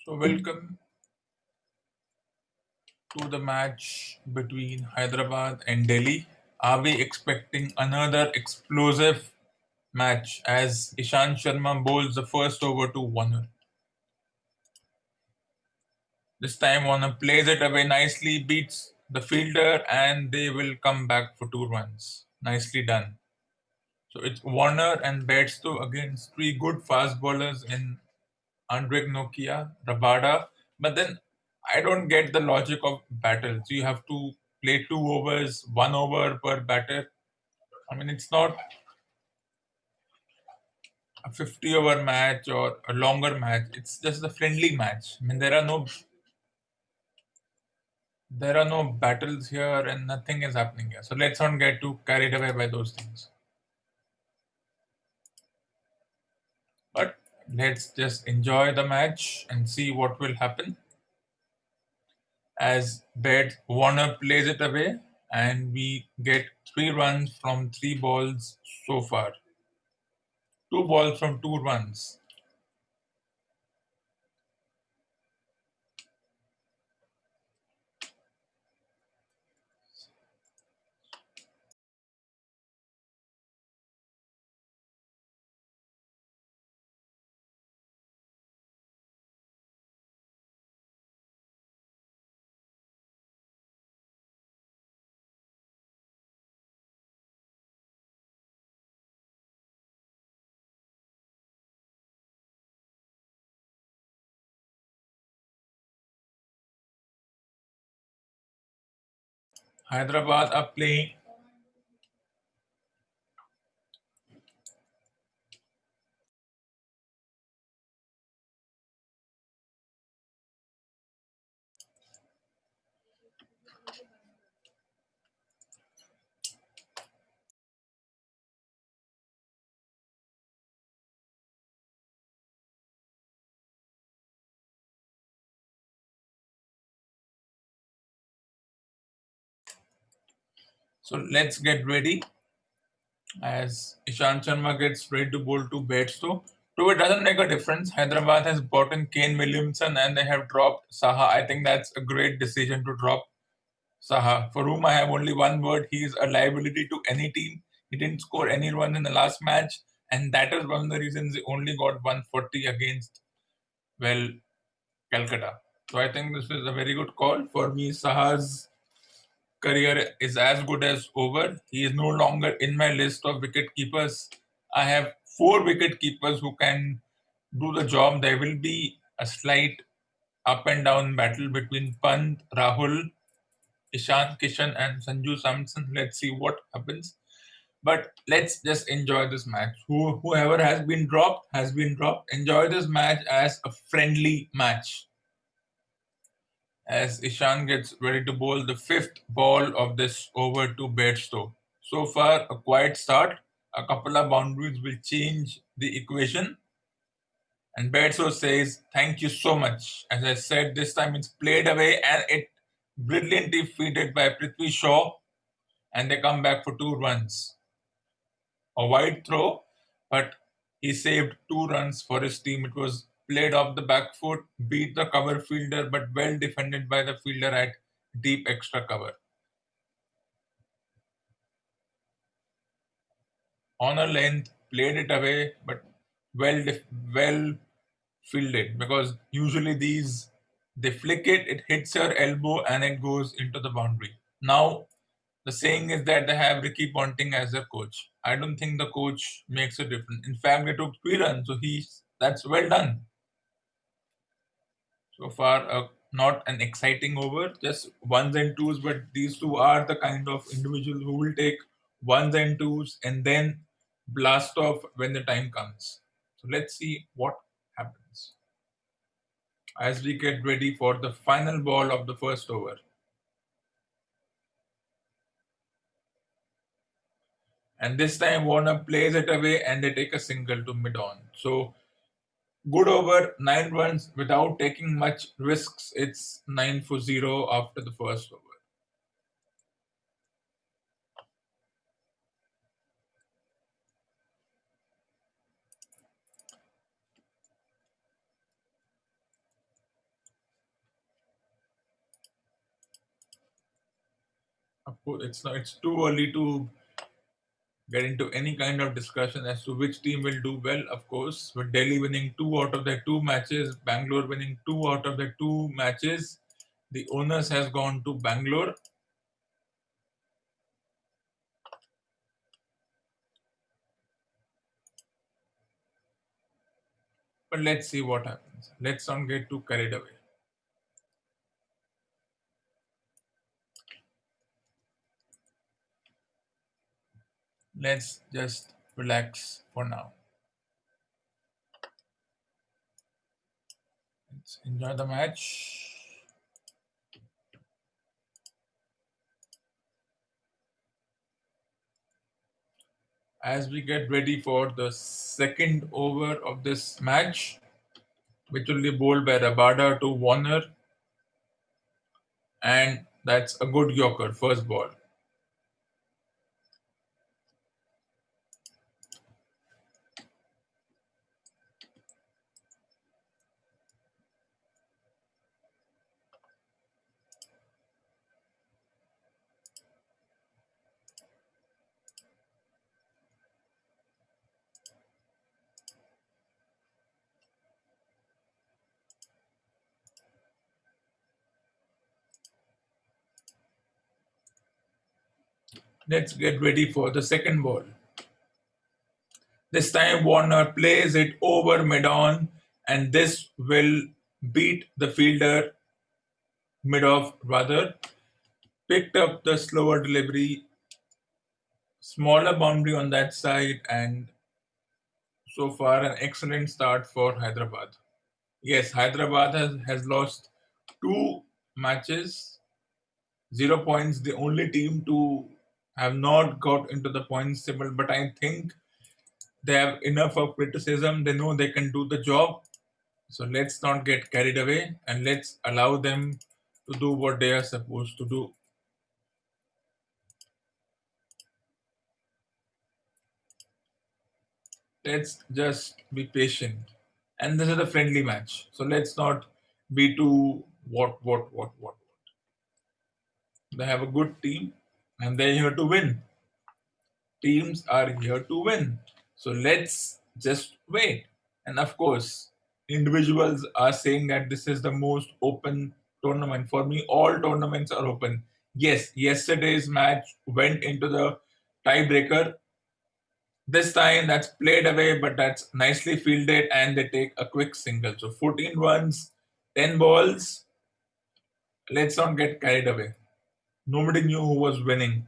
So, welcome to the match between Hyderabad and Delhi. Are we expecting another explosive match as Ishant Sharma bowls the first over to Warner? This time, Warner plays it away nicely, beats the fielder, and they will come back for 2 runs. Nicely done. So, it's Warner and Bairstow against three good fast bowlers in Andrek Nokia, Rabada. But then I don't get the logic of battles. You have to play 2 overs, 1 over per batter. I mean, it's not a 50-over match or a longer match. It's just a friendly match. I mean, there are no battles here, and nothing is happening here. So let's not get too carried away by those things. But let's just enjoy the match and see what will happen. As Bed Warner plays it away, and we get 3 runs from 3 balls so far. 2 balls from 2 runs. Hyderabad are playing. So let's get ready as Ishant Sharma gets ready to bowl to Bairstow. So it doesn't make a difference. Hyderabad has brought in Kane Williamson and they have dropped Saha. I think that's a great decision to drop Saha, for whom I have only one word. He is a liability to any team. He didn't score any runs in the last match, and that is one of the reasons he only got 140 against, well, Calcutta. So I think this is a very good call. For me, Saha's career is as good as over. He is no longer in my list of wicket keepers. I have 4 wicket keepers who can do the job. There will be a slight up and down battle between Pant, Rahul, Ishan Kishan, and Sanju Samson. Let's see what happens. But let's just enjoy this match. Whoever has been dropped has been dropped. Enjoy this match as a friendly match. As Ishan gets ready to bowl the fifth ball of this over to Bairstow. So far, a quiet start. A couple of boundaries will change the equation. And Bairstow says, "Thank you so much." As I said, this time it's played away and it brilliantly fielded by Prithvi Shaw, and they come back for 2 runs. A wide throw, but he saved 2 runs for his team. It was played off the back foot, beat the cover fielder, but well defended by the fielder at deep extra cover. On a length, played it away, but well fielded, because usually these, they flick it, it hits your elbow and it goes into the boundary. Now the saying is that they have Ricky Ponting as their coach. I don't think the coach makes a difference. In fact, they took 3 runs, so that's well done. So far, not an exciting over, just ones and twos, but these two are the kind of individuals who will take ones and twos and then blast off when the time comes. So let's see what happens as we get ready for the final ball of the first over. And this time Warner plays it away and they take a single to mid on. So good over, 9 runs without taking much risks. It's 9 for 0 after the first over. Of course, it's too early to get into any kind of discussion as to which team will do well. Of course, with Delhi winning two out of their two matches, Bangalore winning two out of their two matches, the onus has gone to Bangalore. But let's see what happens. Let's not get too carried away. Let's just relax for now. Let's enjoy the match. As we get ready for the second over of this match, which will be bowled by Rabada to Warner, and that's a good Yorker, first ball. Let's get ready for the second ball. This time Warner plays it over mid-on, and this will beat the fielder mid-off rather. Picked up the slower delivery, smaller boundary on that side, and so far an excellent start for Hyderabad. Yes, Hyderabad has lost two matches, 0 points, the only team to have not got into the points table, but I think they have enough of criticism. They know they can do the job. So let's not get carried away and let's allow them to do what they are supposed to do. Let's just be patient. And this is a friendly match. So let's not be too what. They have a good team and they're here to win. Teams are here to win. So let's just wait. And of course, individuals are saying that this is the most open tournament. For me, all tournaments are open. Yes, yesterday's match went into the tiebreaker. This time that's played away, but that's nicely fielded, and they take a quick single. So 14 runs, 10 balls. Let's not get carried away. Nobody knew who was winning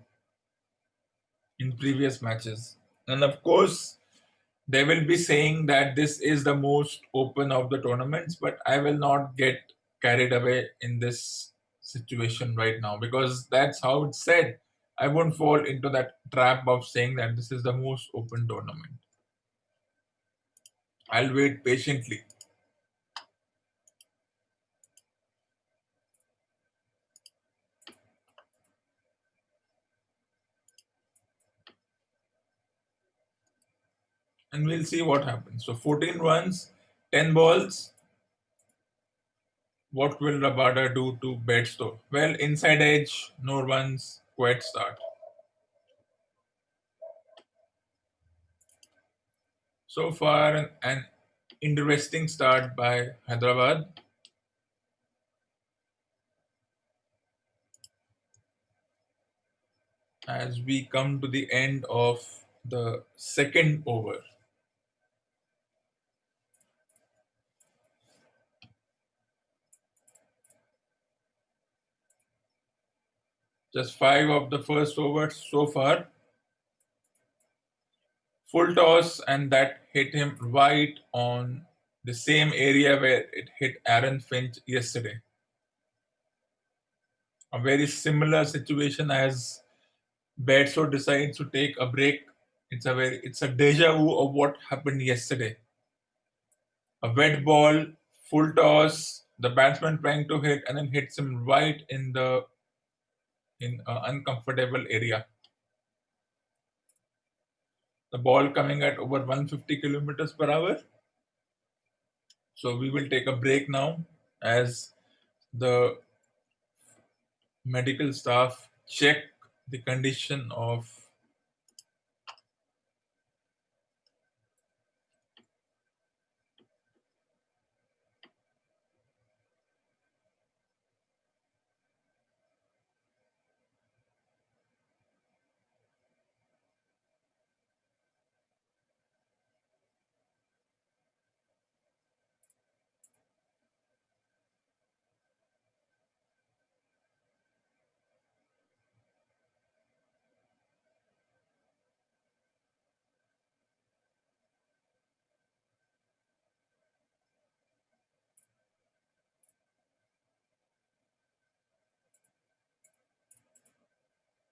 in previous matches. And of course, they will be saying that this is the most open of the tournaments, but I will not get carried away in this situation right now because that's how it's said. I won't fall into that trap of saying that this is the most open tournament. I'll wait patiently. And we'll see what happens. So 14 runs, 10 balls. What will Rabada do to Bedstow? Well, inside edge, no runs, quiet start. So far, an interesting start by Hyderabad. As we come to the end of the second over. Just five of the first overs so far. Full toss, and that hit him right on the same area where it hit Aaron Finch yesterday. A very similar situation as Bedso decides to take a break. It's a deja vu of what happened yesterday. A wet ball, full toss, the batsman trying to hit and then hits him right in an uncomfortable area. The ball coming at over 150 kilometers per hour. So we will take a break now as the medical staff check the condition of.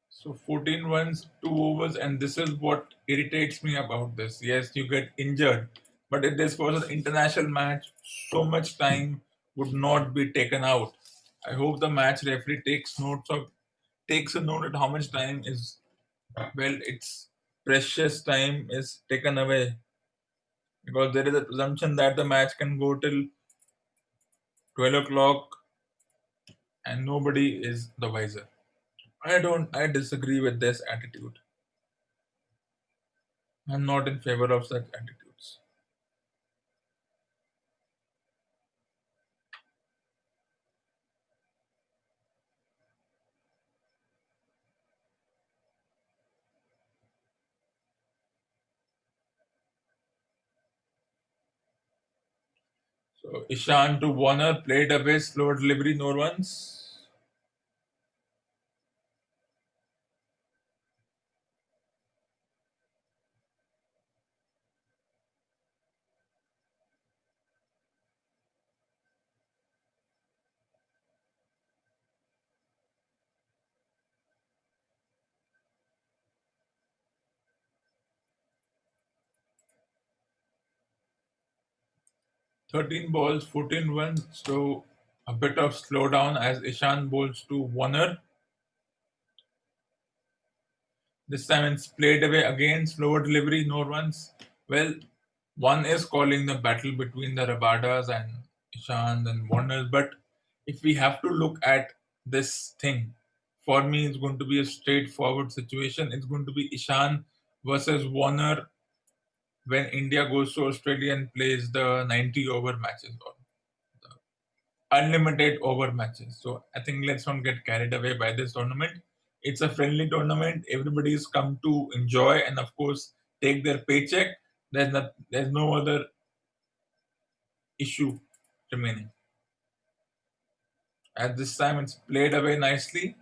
So 14 runs, 2 overs, and this is what irritates me about this. Yes, you get injured, but if this was an international match, so much time would not be taken out. I hope the match referee takes a note at how much time is, well, its precious time is taken away, because there is a presumption that the match can go till 12 o'clock and nobody is the wiser. I disagree with this attitude. I'm not in favor of such attitudes. So Ishan to Warner, played away, slow delivery, no runs. 13 balls, 14 runs. So a bit of slowdown as Ishan bowls to Warner. This time it's played away again, slower delivery, no runs. Well, one is calling the battle between the Rabadas and Ishan and Warner. But if we have to look at this thing, for me, it's going to be a straightforward situation. It's going to be Ishan versus Warner when India goes to Australia and plays the 90 over matches or the unlimited over matches. So I think let's not get carried away by this tournament. It's a friendly tournament. Everybody's come to enjoy and of course take their paycheck. There's no other issue remaining. At this time it's played away nicely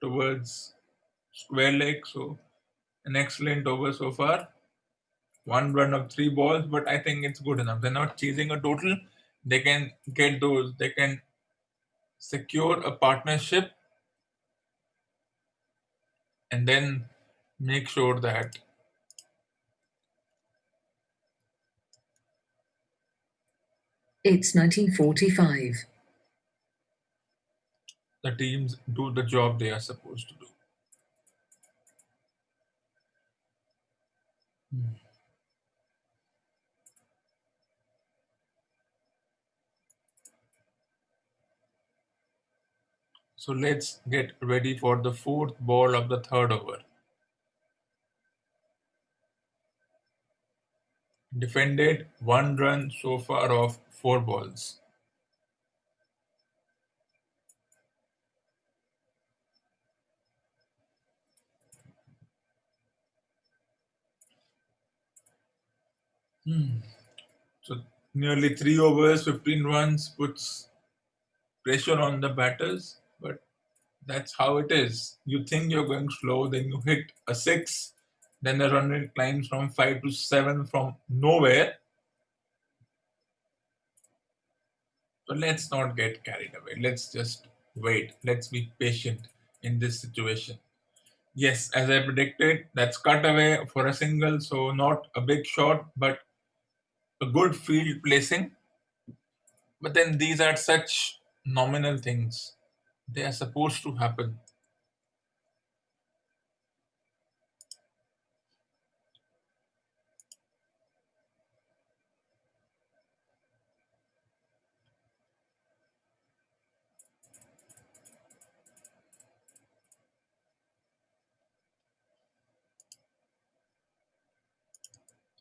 towards square leg. So an excellent over so far. One run of 3 balls, but I think it's good enough. They're not chasing a total. They can get those. They can secure a partnership and then make sure that It's 1945. the teams do the job they are supposed to do. So let's get ready for the fourth ball of the third over. Defended 1 run so far of 4 balls. So nearly 3 overs, 15 runs puts pressure on the batters, but that's how it is. You think you're going slow, then you hit a six, then the run rate climbs from 5 to 7 from nowhere. So let's not get carried away. Let's just wait. Let's be patient in this situation. Yes, as I predicted, that's cut away for a single, so not a big shot, but a good field placing. But then these are such nominal things. They are supposed to happen.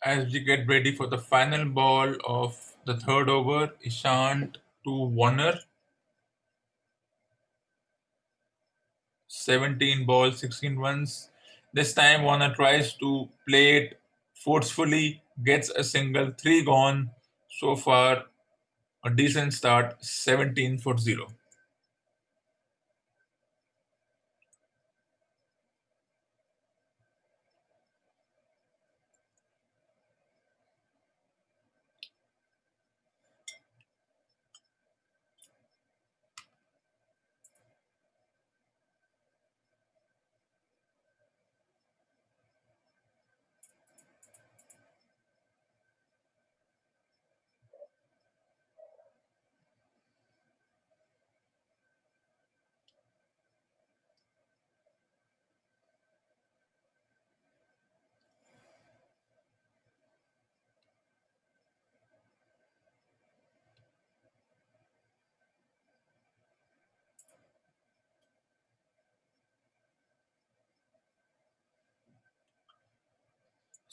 As we get ready for the final ball of the third over, Ishant to Warner. 17 balls, 16 runs. This time Warner tries to play it forcefully, gets a single, three gone. So far, a decent start, 17 for 0.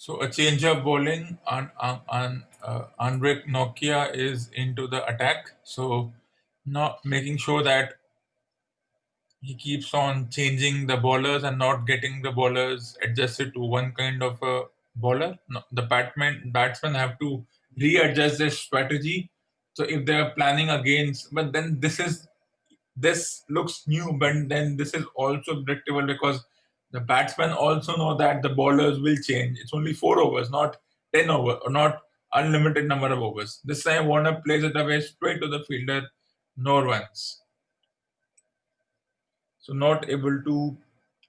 So a change of bowling on Andrik Nokia is into the attack. So not making sure that he keeps on changing the bowlers and not getting the bowlers adjusted to one kind of a bowler. No, the batsmen have to readjust their strategy. So if they are planning against, but then this looks new, but then this is also predictable because the batsmen also know that the bowlers will change. It's only 4 overs, not 10 over, or not unlimited number of overs. This time Warner plays it away straight to the fielder, no runs. So not able to,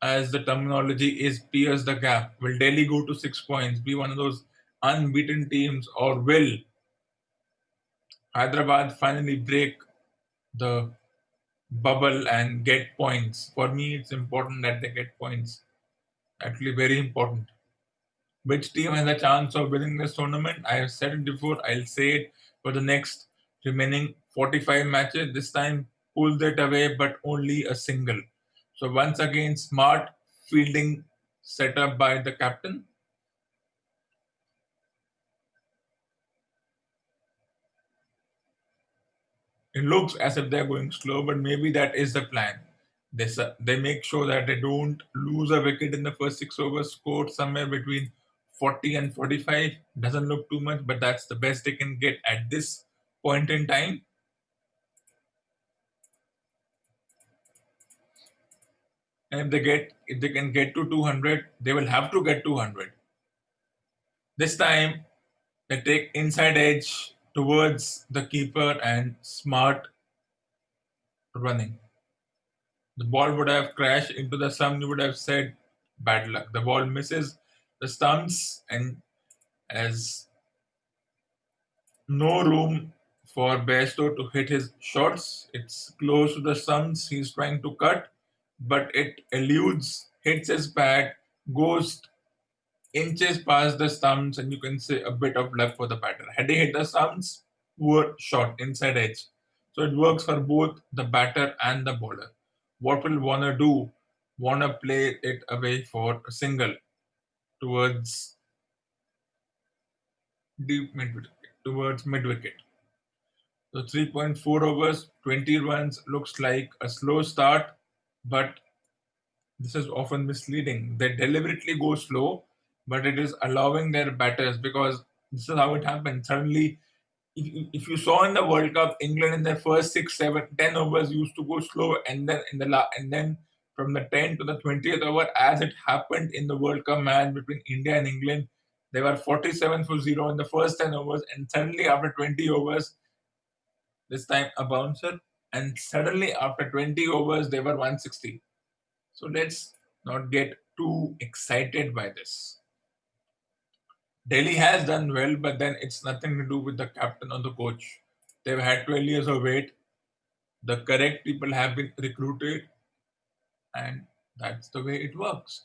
as the terminology is, pierce the gap. Will Delhi go to 6 points, be one of those unbeaten teams, or will Hyderabad finally break the bubble and get points? For me, it's important that they get points. Actually, very important. Which team has a chance of winning this tournament? I have said it before, I'll say it for the next remaining 45 matches. This time, pulled it away, but only a single. So, once again, smart fielding set up by the captain. It looks as if they're going slow, but maybe that is the plan. They make sure that they don't lose a wicket in the first 6 overs, scored somewhere between 40 and 45. Doesn't look too much, but that's the best they can get at this point in time. And if they can get to 200, they will have to get 200. This time, they take inside edge towards the keeper and smart running. The ball would have crashed into the stump. You would have said bad luck. The ball misses the stumps and has no room for Bairstow to hit his shots. It's close to the stumps. He's trying to cut, but it eludes, hits his bat, goes inches past the stumps, and you can say a bit of luck for the batter. Had he hit the stumps, poor shot, inside edge. So it works for both the batter and the bowler. What will Warner do? Warner play it away for a single towards deep mid towards mid wicket. So 3.4 overs, 20 runs looks like a slow start, but this is often misleading. They deliberately go slow, but it is allowing their batters because this is how it happens. Suddenly, if you saw in the World Cup, England in their first 6, 7, 10 overs used to go slow, and then and then from the 10th to the 20th over, as it happened in the World Cup match between India and England, they were 47 for 0 in the first 10 overs, and suddenly after 20 overs, this time a bouncer, and suddenly after 20 overs, they were 160. So let's not get too excited by this. Delhi has done well, but then it's nothing to do with the captain or the coach. They've had 12 years of wait. The correct people have been recruited, and that's the way it works.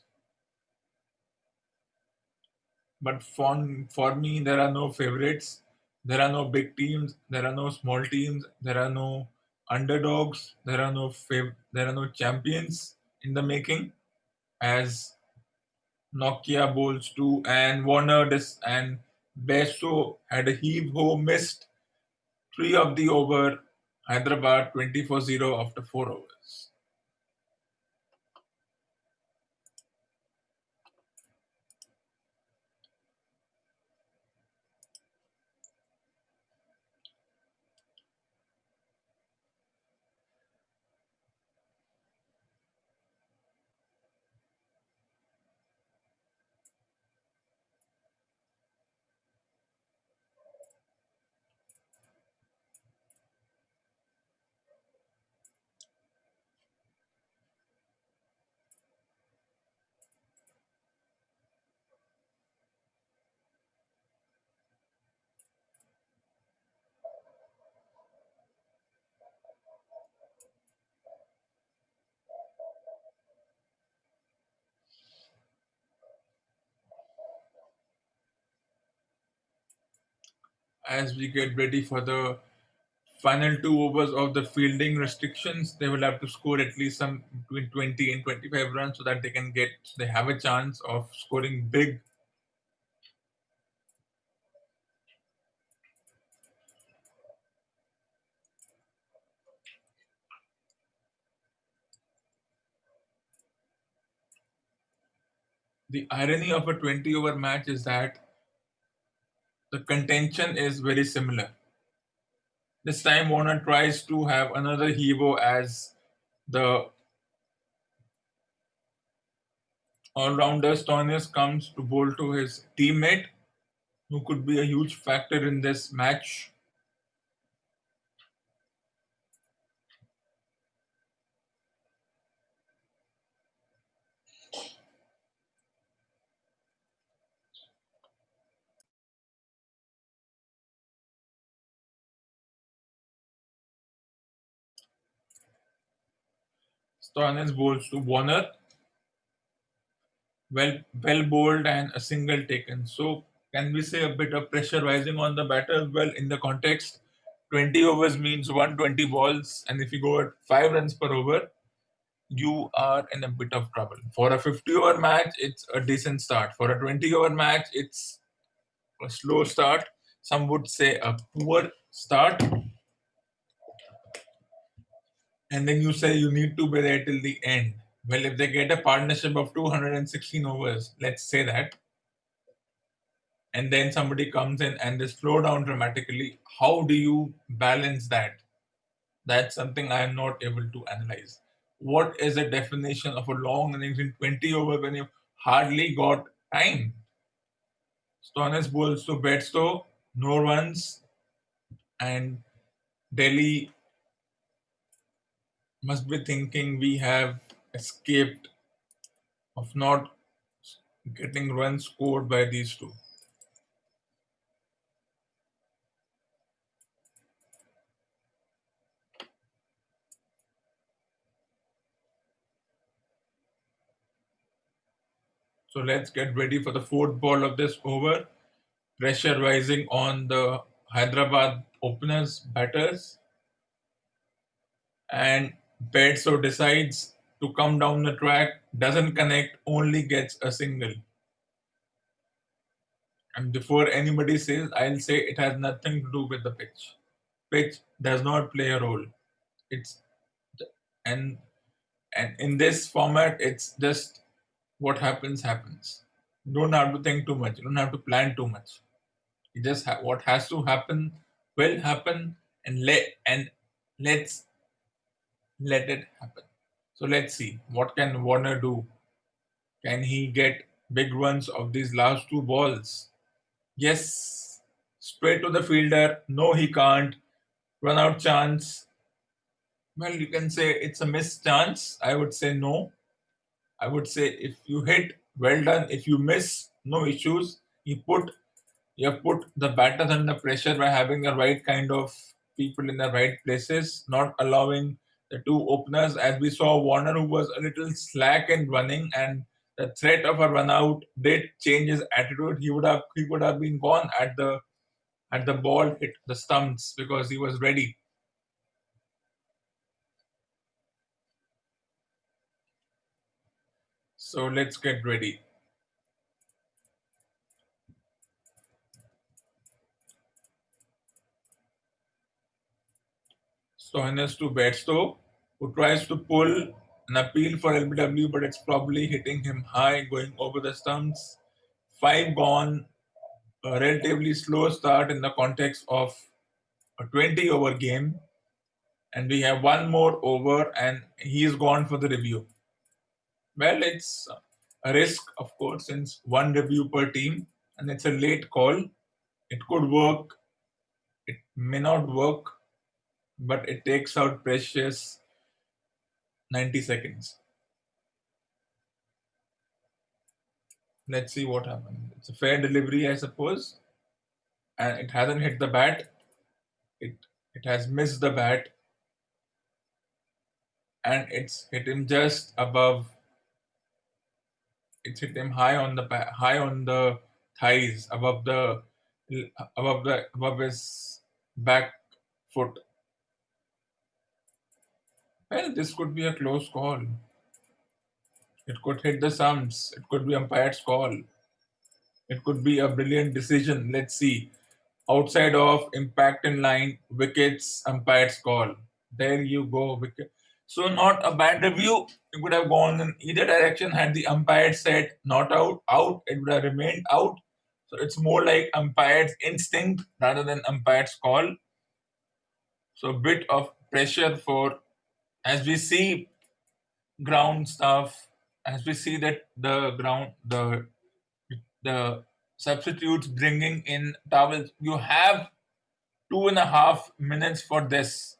But for me, there are no favorites. There are no big teams. There are no small teams. There are no underdogs. There are no champions in the making. As Nokia bowls too, and Warner and Besto had a heave-ho, missed 3 of the over. Hyderabad 24-0 after 4 overs. As we get ready for the final 2 overs of the fielding restrictions, they will have to score at least some between 20 and 25 runs so that they have a chance of scoring big. The irony of a 20-over match is that the contention is very similar. This time Warner tries to have another hero as the all-rounder. Stoinis comes to bowl to his teammate, who could be a huge factor in this match. Stoinis bowls to Warner, well bowled and a single taken. So can we say a bit of pressure rising on the batter as well in the context? 20 overs means 120 balls, and if you go at 5 runs per over, you are in a bit of trouble. For a 50-over match, it's a decent start. For a 20-over match, it's a slow start. Some would say a poor start. And then you say you need to be there till the end. Well, if they get a partnership of 216 overs, let's say that, and then somebody comes in and they slow down dramatically, how do you balance that? That's something I am not able to analyze. What is the definition of a long innings in 20 over when you hardly got time? Stoinis bowls to Bedstow, no runs, and Delhi must be thinking we have escaped of not getting runs scored by these two. So let's get ready for the fourth ball of this over. Pressure rising on the Hyderabad openers, batters, and Bedso decides to come down the track, doesn't connect, only gets a single. And before anybody says, I'll say it has nothing to do with the pitch. Pitch does not play a role. It's and and in this format, it's just what happens happens. You don't have to think too much. You don't have to plan too much. You just what has to happen will happen, and let's let it happen. So let's see what can Warner do. Can he get big runs of these last two balls? Yes, straight to the fielder. No, he can't. Run out chance. Well, you can say it's a missed chance. I would say no. I would say if you hit, well done. If you miss, no issues. You have put the batters under pressure by having the right kind of people in the right places, not allowing the two openers. As we saw, Warner, who was a little slack in running, and the threat of a run out did change his attitude. He would have been gone at the ball hit the stumps because he was ready. So let's get ready. Stoinis to Bairstow, who tries to pull an appeal for LBW, but it's probably hitting him high, going over the stumps. 5 gone, a relatively slow start in the context of a 20 over game. And we have one more over, and he's gone for the review. Well, it's a risk, of course, since one review per team, and it's a late call. It could work, it may not work, but it takes out precious 90 seconds. Let's see what happens. It's a fair delivery, I suppose, and it hasn't hit the bat. It has missed the bat, and it's hit him just above. It's hit him high on the thighs, above his back foot. Well, this could be a close call. It could hit the stumps. It could be umpire's call. It could be a brilliant decision. Let's see. Outside of impact in line, wickets, umpire's call. There you go, wicket. So not a bad review. It would have gone in either direction had the umpire said not out, out. It would have remained out. So it's more like umpire's instinct rather than umpire's call. So a bit of pressure for, as we see ground stuff, as we see that the substitutes bringing in towels. You have 2.5 minutes for this.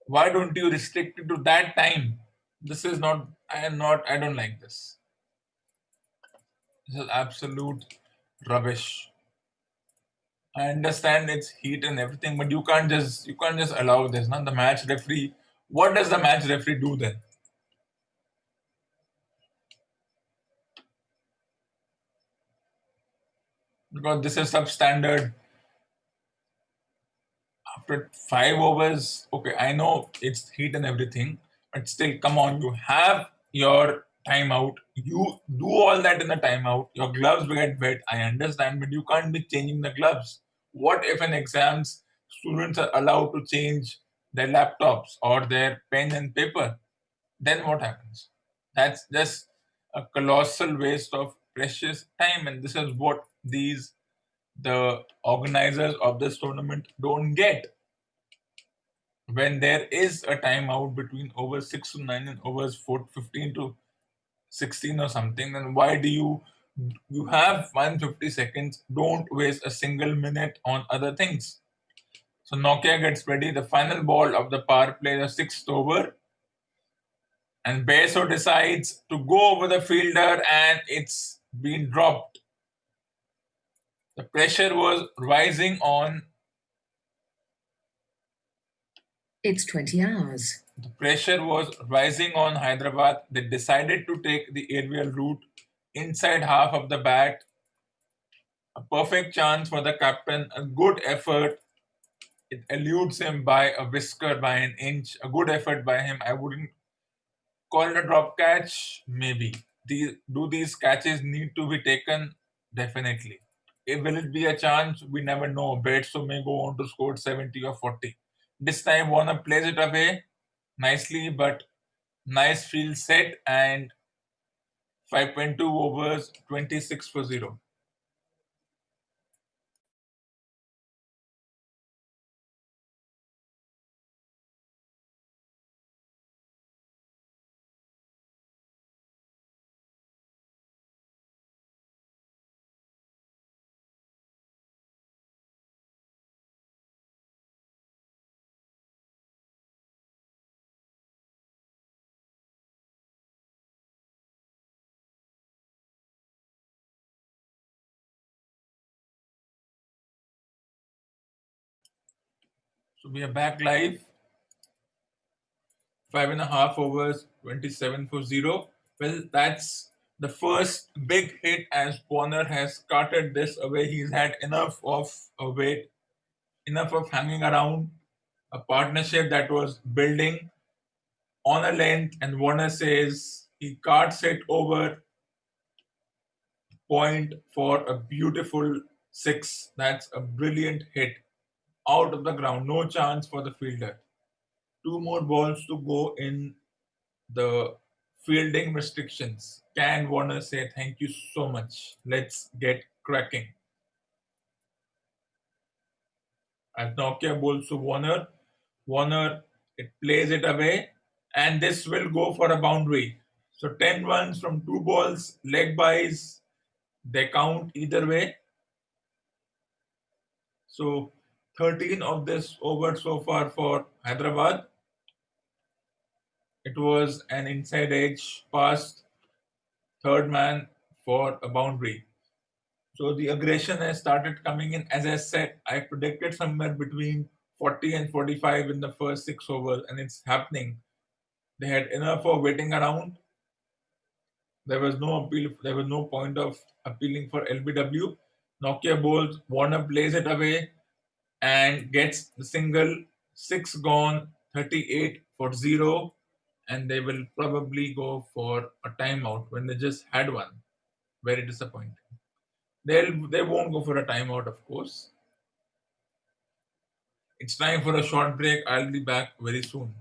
Why don't you restrict it to that time? This is not. I don't like this. This is absolute rubbish. I understand it's heat and everything, but you can't just allow this. Not the match referee. What does the match referee do then? Because this is substandard. After 5 overs, okay, I know it's heat and everything, but still, come on, you have your timeout. You do all that in the timeout. Your gloves will get wet. I understand, but you can't be changing the gloves. What if in exams students are allowed to change their laptops or their pen and paper? Then what happens? That's just a colossal waste of precious time, and this is what the organizers of this tournament don't get. When there is a timeout between over 6 to 9 and overs 15 to 16 or something, then why do you have 150 seconds? Don't waste a single minute on other things. So Nokia gets ready. The final ball of the power play, the sixth over, and Beso decides to go over the fielder, and it's been dropped. The pressure was rising on. It's 20 hours. The pressure was rising on Hyderabad. They decided to take the aerial route inside half of the bat. A perfect chance for the captain, a good effort. It eludes him by a whisker, by an inch. A good effort by him. I wouldn't call it a drop catch. Maybe. Do these catches need to be taken? Definitely. Will it be a chance? We never know. Bairstow may go on to score 70 or 40. This time Warner plays it away nicely, but nice field set and 5.2 overs, 26 for 0. So we are back live. 5.5 overs, 27 for 0. Well, that's the first big hit as Warner has carted this away. He's had enough of a weight, enough of hanging around a partnership that was building on a length, and Warner says he carts it over point for a beautiful six. That's a brilliant hit out of the ground. No chance for the fielder. Two more balls to go in the fielding restrictions. Can Warner say thank you so much? Let's get cracking. As Nokia bowls to Warner, Warner it plays it away, and this will go for a boundary. So 10 runs from two balls, leg bys, they count either way. So 13 of this over so far for Hyderabad. It was an inside edge past third man for a boundary. So the aggression has started coming in. As I said, I predicted somewhere between 40 and 45 in the first six overs, and it's happening. They had enough of waiting around. There was no appeal. There was no point of appealing for LBW. Nokia bowls. Warner plays it away and gets the single. Six gone. 38 for zero, and they will probably go for a timeout when they just had one. Very disappointing. They won't go for a timeout, of course. It's time for a short break. I'll be back very soon.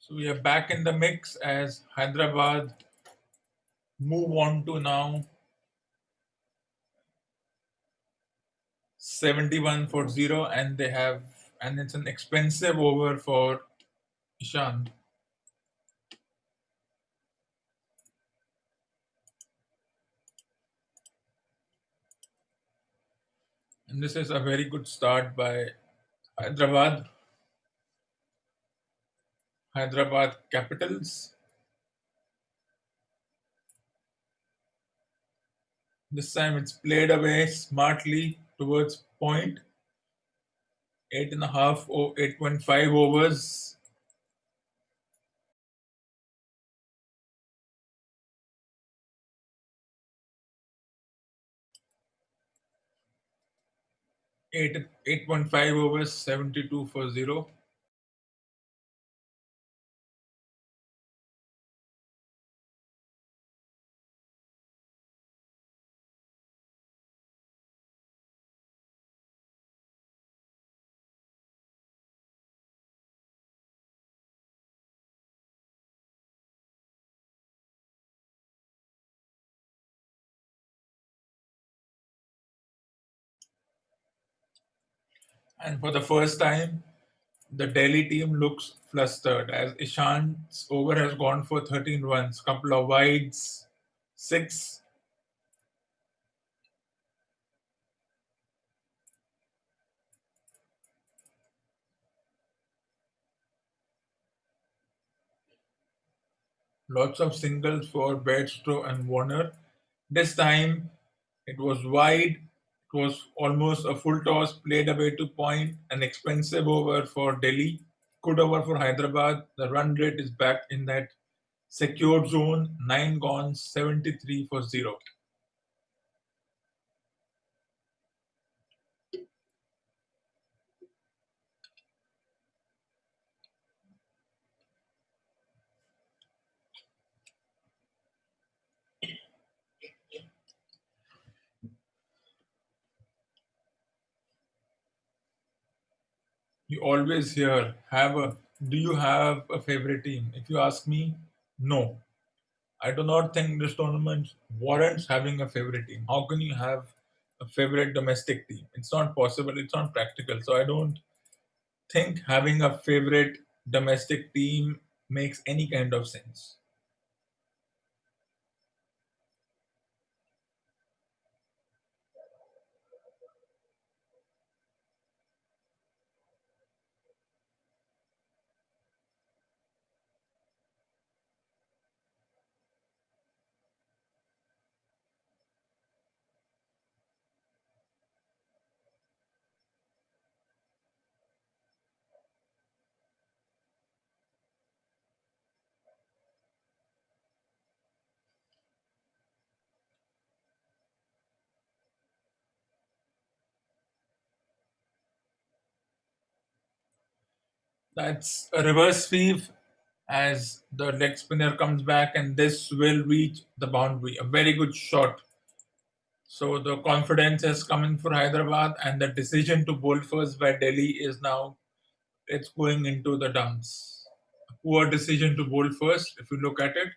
So we are back in the mix as Hyderabad move on to now 71 for 0, and they have, and it's an expensive over for Ishan. And this is a very good start by Hyderabad. Hyderabad Capitals. This time it's played away smartly towards point. 8.5 or 8.5 overs. Eight 8.5 overs, 72 for 0. And for the first time, the Delhi team looks flustered as Ishant's over has gone for 13 runs, couple of wides, 6. Lots of singles for Bairstow and Warner. This time it was wide. It was almost a full toss played away to point. An expensive over for Delhi. Good over for Hyderabad. The run rate is back in that secured zone. 9 gone, 73 for 0. You always hear, do you have a favorite team? If you ask me, no. I do not think this tournament warrants having a favorite team. How can you have a favorite domestic team? It's not possible. It's not practical. So I don't think having a favorite domestic team makes any kind of sense. That's a reverse sweep as the leg spinner comes back, and this will reach the boundary. A very good shot. So the confidence has come in for Hyderabad, and the decision to bowl first by Delhi is now it's going into the dumps. A poor decision to bowl first, if you look at it.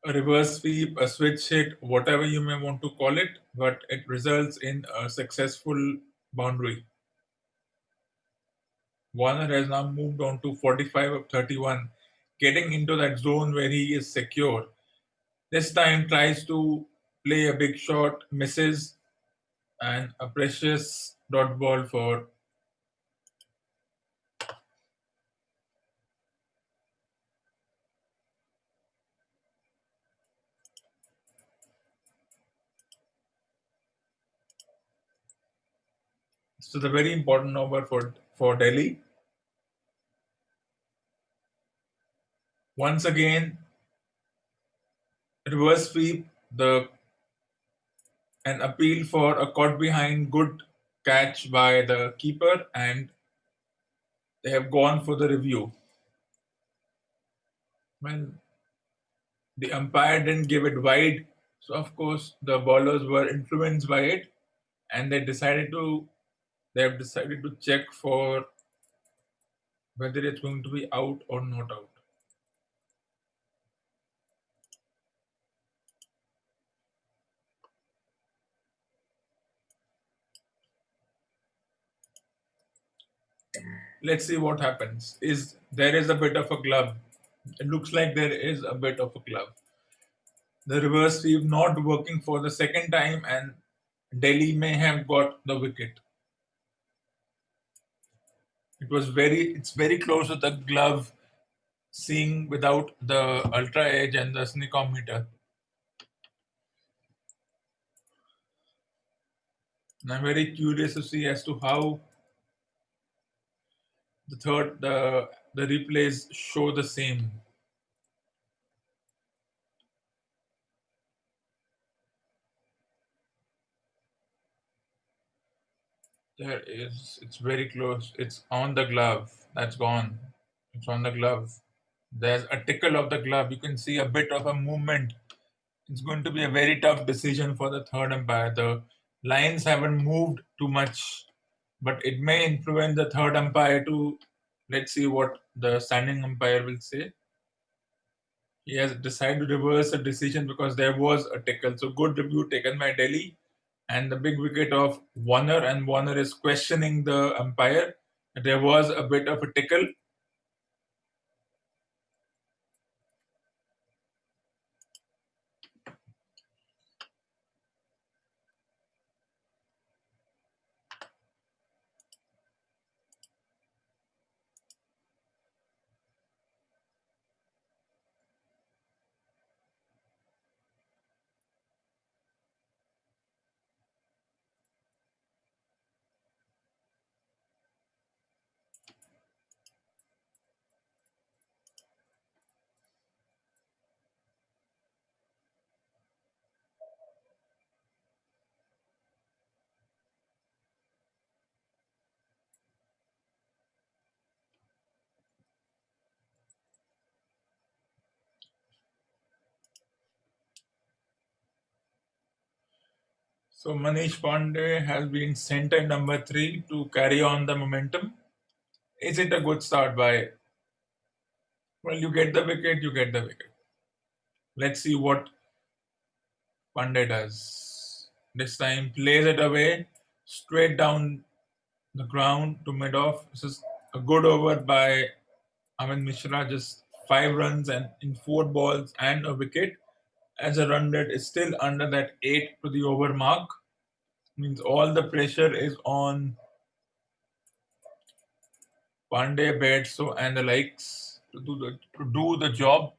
A reverse sweep, a switch hit, whatever you may want to call it, but it results in a successful boundary. Warner has now moved on to 45 of 31, getting into that zone where he is secure. This time tries to play a big shot, misses, and a precious dot ball for. So the very important over for Delhi. Once again, reverse sweep, the an appeal for a caught behind good catch by the keeper, and they have gone for the review. Well, the umpire didn't give it wide, So of course the bowlers were influenced by it, and they have decided to check for whether it's going to be out or not out. Let's see what happens. Is a bit of a glove. It looks like there is a bit of a glove. The reverse sweep not working for the second time, and Delhi may have got the wicket. It's very close to the glove, seeing without the ultra edge and the sneakometer. And I'm very curious to see as to how the replays show the same. It's very close. It's on the glove. That's gone. It's on the glove. There's a tickle of the glove. You can see a bit of a movement. It's going to be a very tough decision for the third umpire. The lines haven't moved too much, but it may influence the third umpire to, let's see what the standing umpire will say. He has decided to reverse the decision because there was a tackle. So good review taken by Delhi, and the big wicket of Warner, and Warner is questioning the umpire. There was a bit of a tickle. So Manish Pandey has been sent at number 3 to carry on the momentum. Is it a good start by? Well, you get the wicket, you get the wicket. Let's see what Pandey does. This time plays it away, straight down the ground to mid off. This is a good over by Amit Mishra, just 5 runs and in 4 balls and a wicket. As a run rate is still under that 8 to the over mark. Means all the pressure is on Pandey, Bedso, and the likes to do the job.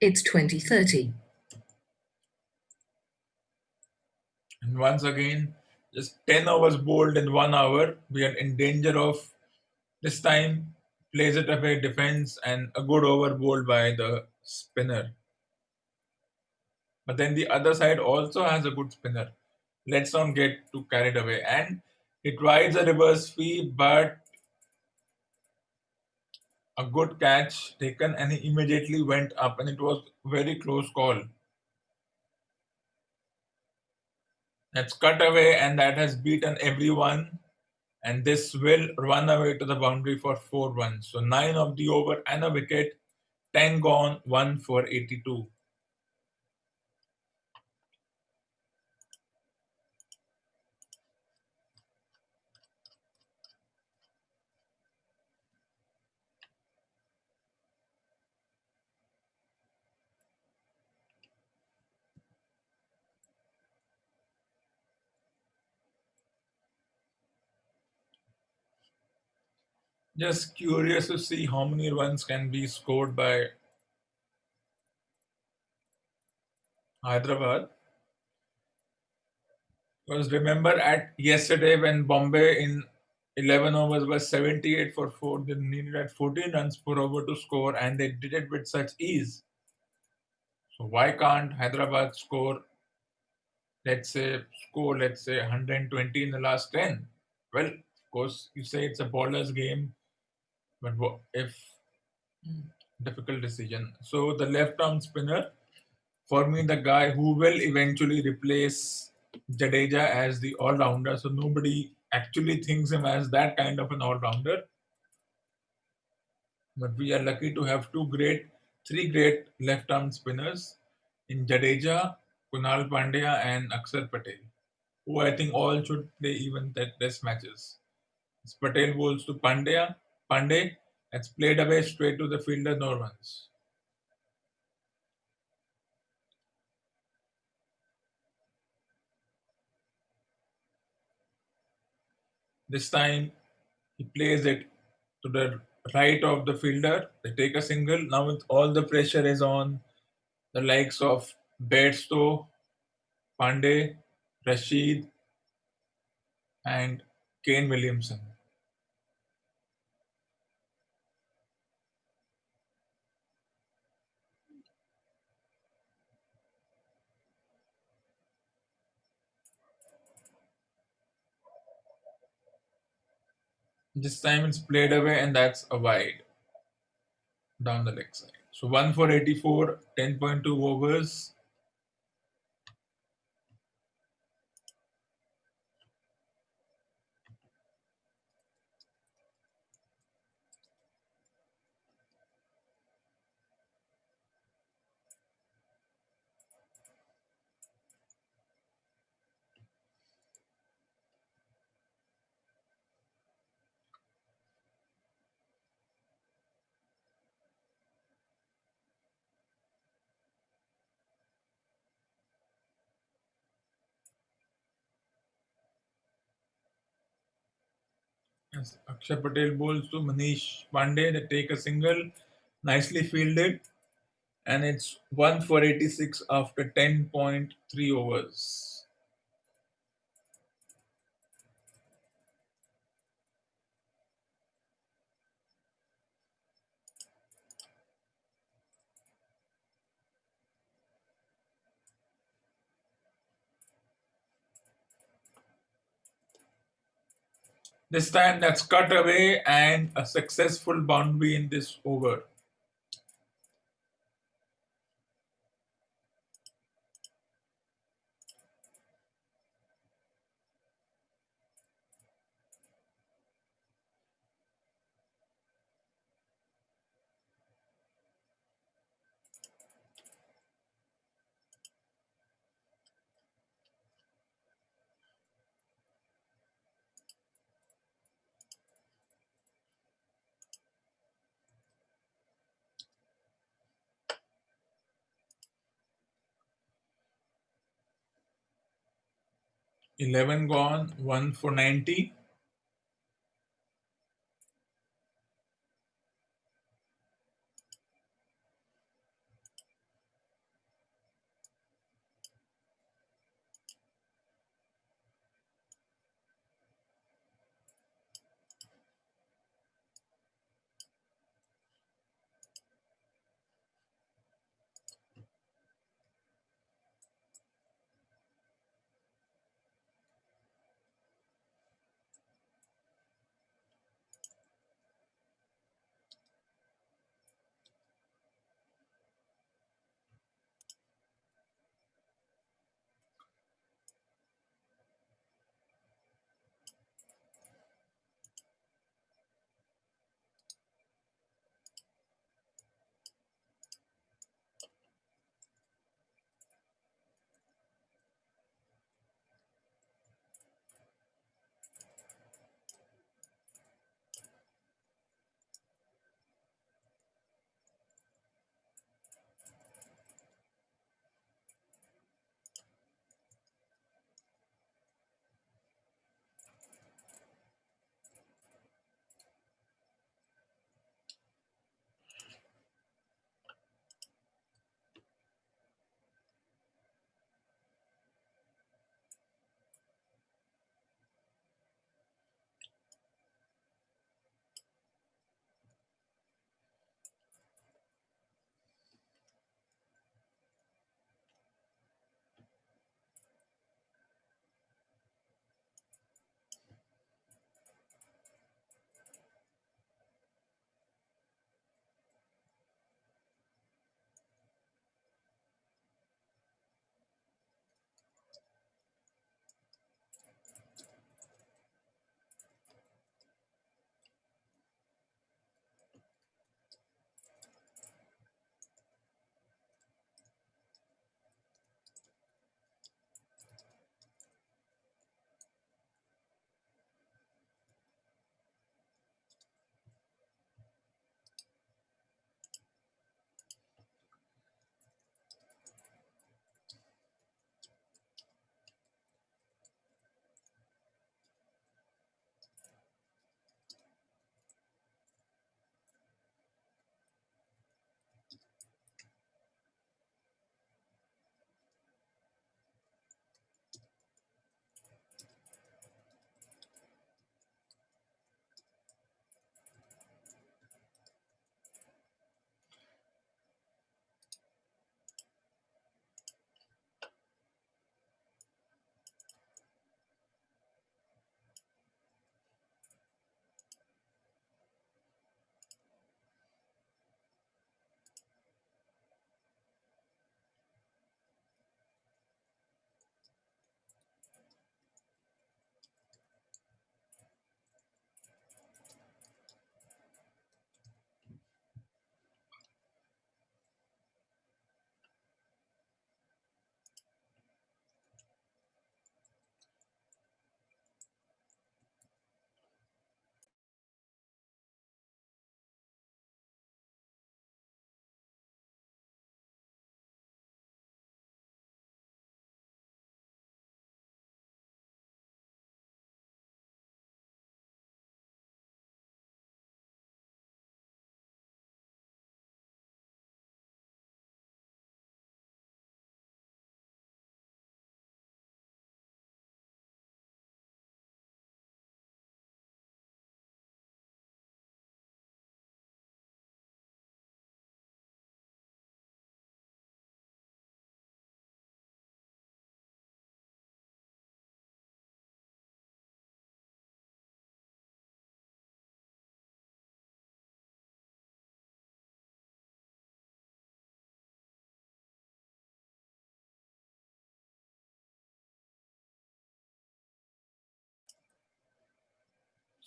It's 2030. And once again, just 10 overs bowled in 1 hour. We are in danger of this time plays it away defense and a good over bowled by the spinner. But then the other side also has a good spinner. Let's not get too carried away. And it rides a reverse sweep, but a good catch taken, and he immediately went up, and it was very close call. That's cut away, and that has beaten everyone. And this will run away to the boundary for 4 runs. So 9 of the over and a wicket, 10 gone, 1 for 82. Just curious to see how many runs can be scored by Hyderabad. Because remember at yesterday when Bombay in 11 overs was 78 for 4, they needed at 14 runs per over to score, and they did it with such ease. So why can't Hyderabad let's say 120 in the last 10? Well, of course, you say it's a bowler's game, but if difficult decision. So the left arm spinner, for me, the guy who will eventually replace Jadeja as the all rounder. So nobody actually thinks him as that kind of an all rounder. But we are lucky to have three great left arm spinners in Jadeja, Kunal Pandya, and Akshar Patel, who I think all should play even test matches. As Patel bowls to Pandey, it's played away straight to the fielder, no runs. This time he plays it to the right of the fielder. They take a single. Now with all the pressure is on the likes of Bairstow, Pandey, Rashid, and Kane Williamson. This time it's played away, and that's a wide down the leg side. So 1 for 84, 10.2 overs. 'As Akshay Patel bowls to Manish Pandey. They take a single, nicely fielded, and it's 1 for 86 after 10.3 overs. This time that's cut away and a successful boundary in this over. 11 gone, 1 for 90.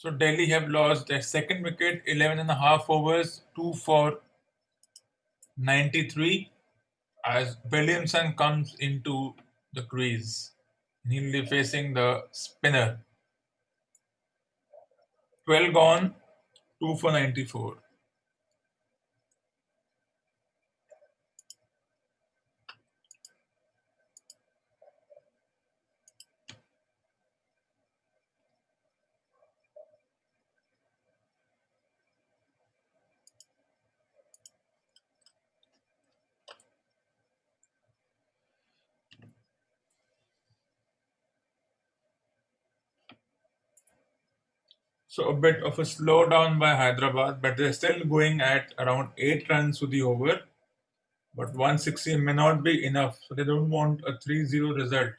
So Delhi have lost their second wicket, 11 and a half overs, 2 for 93, as Williamson comes into the crease. He'll be facing the spinner. 12 gone, 2 for 94. So a bit of a slowdown by Hyderabad, but they're still going at around 8 runs to the over. But 160 may not be enough, so they don't want a 3-0 result.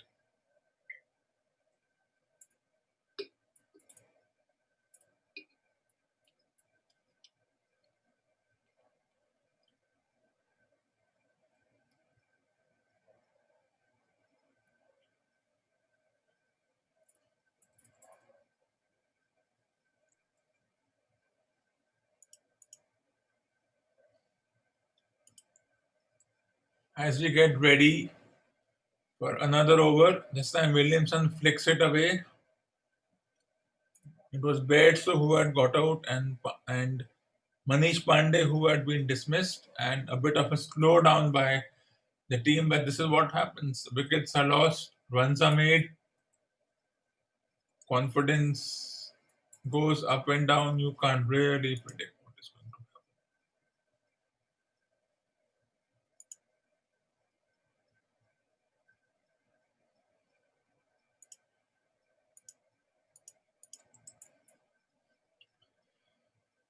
As we get ready for another over, this time Williamson flicks it away. It was Bairstow who had got out and Manish Pandey who had been dismissed, and a bit of a slowdown by the team. But this is what happens: wickets are lost, runs are made, confidence goes up and down. You can't really predict what is going to happen.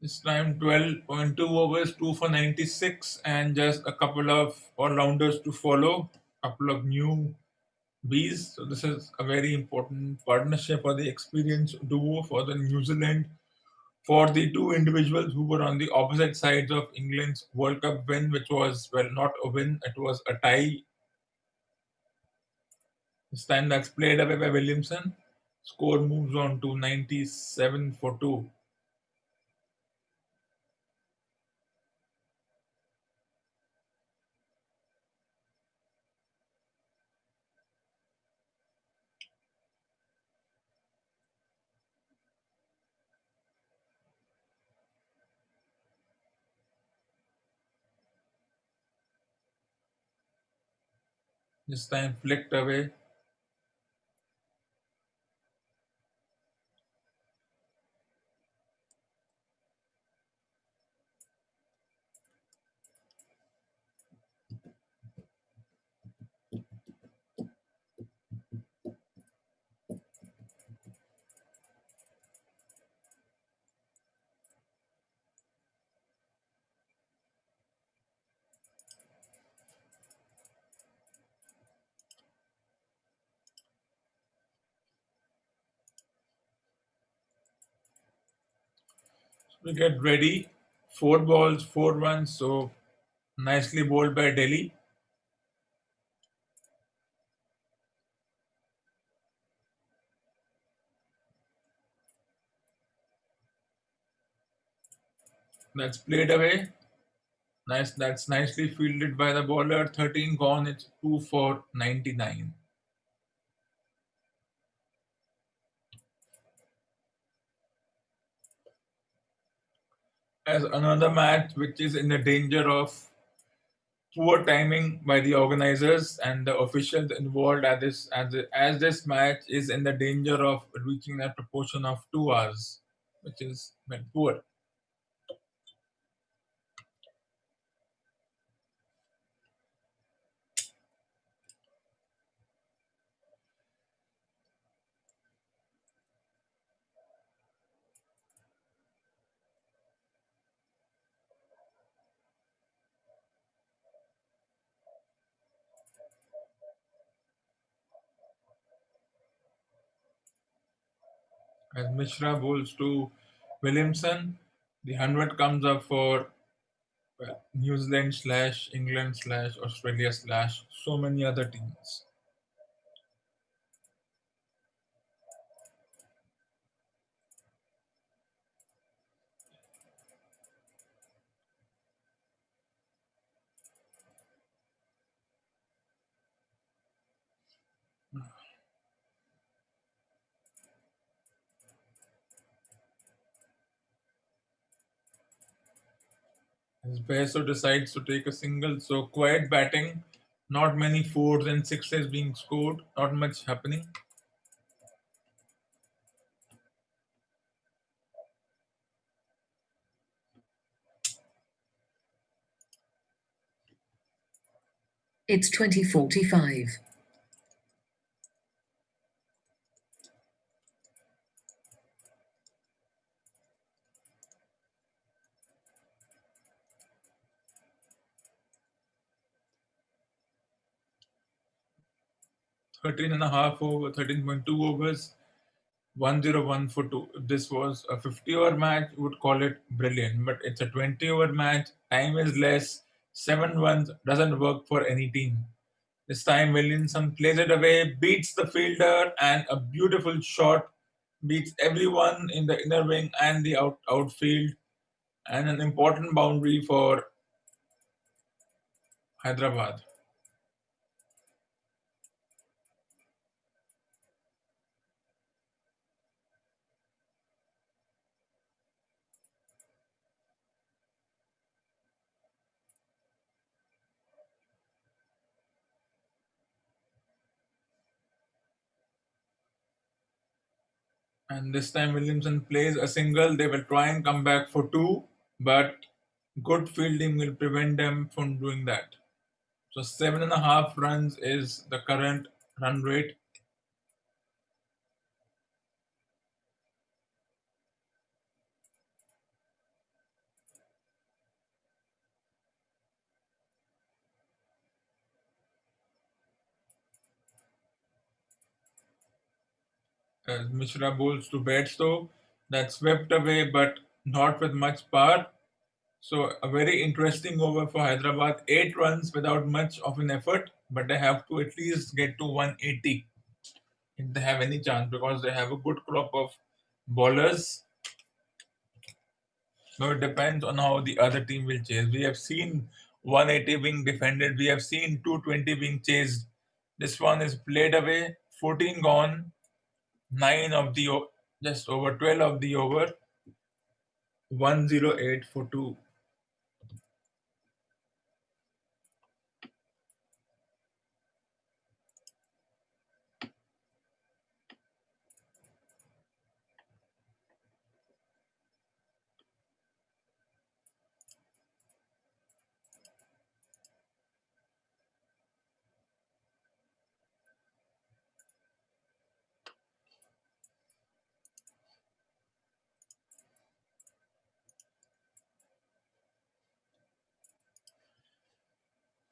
This time 12.2 overs, 2 for 96, and just a couple of all-rounders to follow, a couple of new bees. So this is a very important partnership for the experienced duo for the New Zealand, for the two individuals who were on the opposite sides of England's World Cup win, which was, well, not a win, it was a tie. This time that's played away by Williamson. Score moves on to 97 for 2. This time flicked away. We get ready. 4 balls, 4 runs. So nicely bowled by Delhi. That's played away. Nice. That's nicely fielded by the bowler. 13 gone. It's 2 for 99. As another match which is in the danger of poor timing by the organizers and the officials involved, as this match is in the danger of reaching a proportion of 2 hours, which is, well, poor. As Mishra bowls to Williamson, the 100 comes up for, well, New Zealand slash England slash Australia slash so many other teams. As Beso decides to take a single, so quiet batting, not many fours and sixes being scored, not much happening. It's 20:45. 13 and a half over, 13.2 overs, 101 for two. If this was a 50-over match, we would call it brilliant. But it's a 20-over match, time is less, 7 runs doesn't work for any team. This time, Williamson plays it away, beats the fielder, and a beautiful shot beats everyone in the inner wing and the outfield, and an important boundary for Hyderabad. And this time, Williamson plays a single. They will try and come back for two, but good fielding will prevent them from doing that. So 7.5 runs is the current run rate. As Mishra bowls to Bairstow, that's swept away, but not with much power. So a very interesting over for Hyderabad. 8 runs without much of an effort, but they have to at least get to 180 if they have any chance because they have a good crop of bowlers. So it depends on how the other team will chase. We have seen 180 being defended. We have seen 220 being chased. This one is played away. 14 gone. 9 of the just over 12 of the over. 108 for two.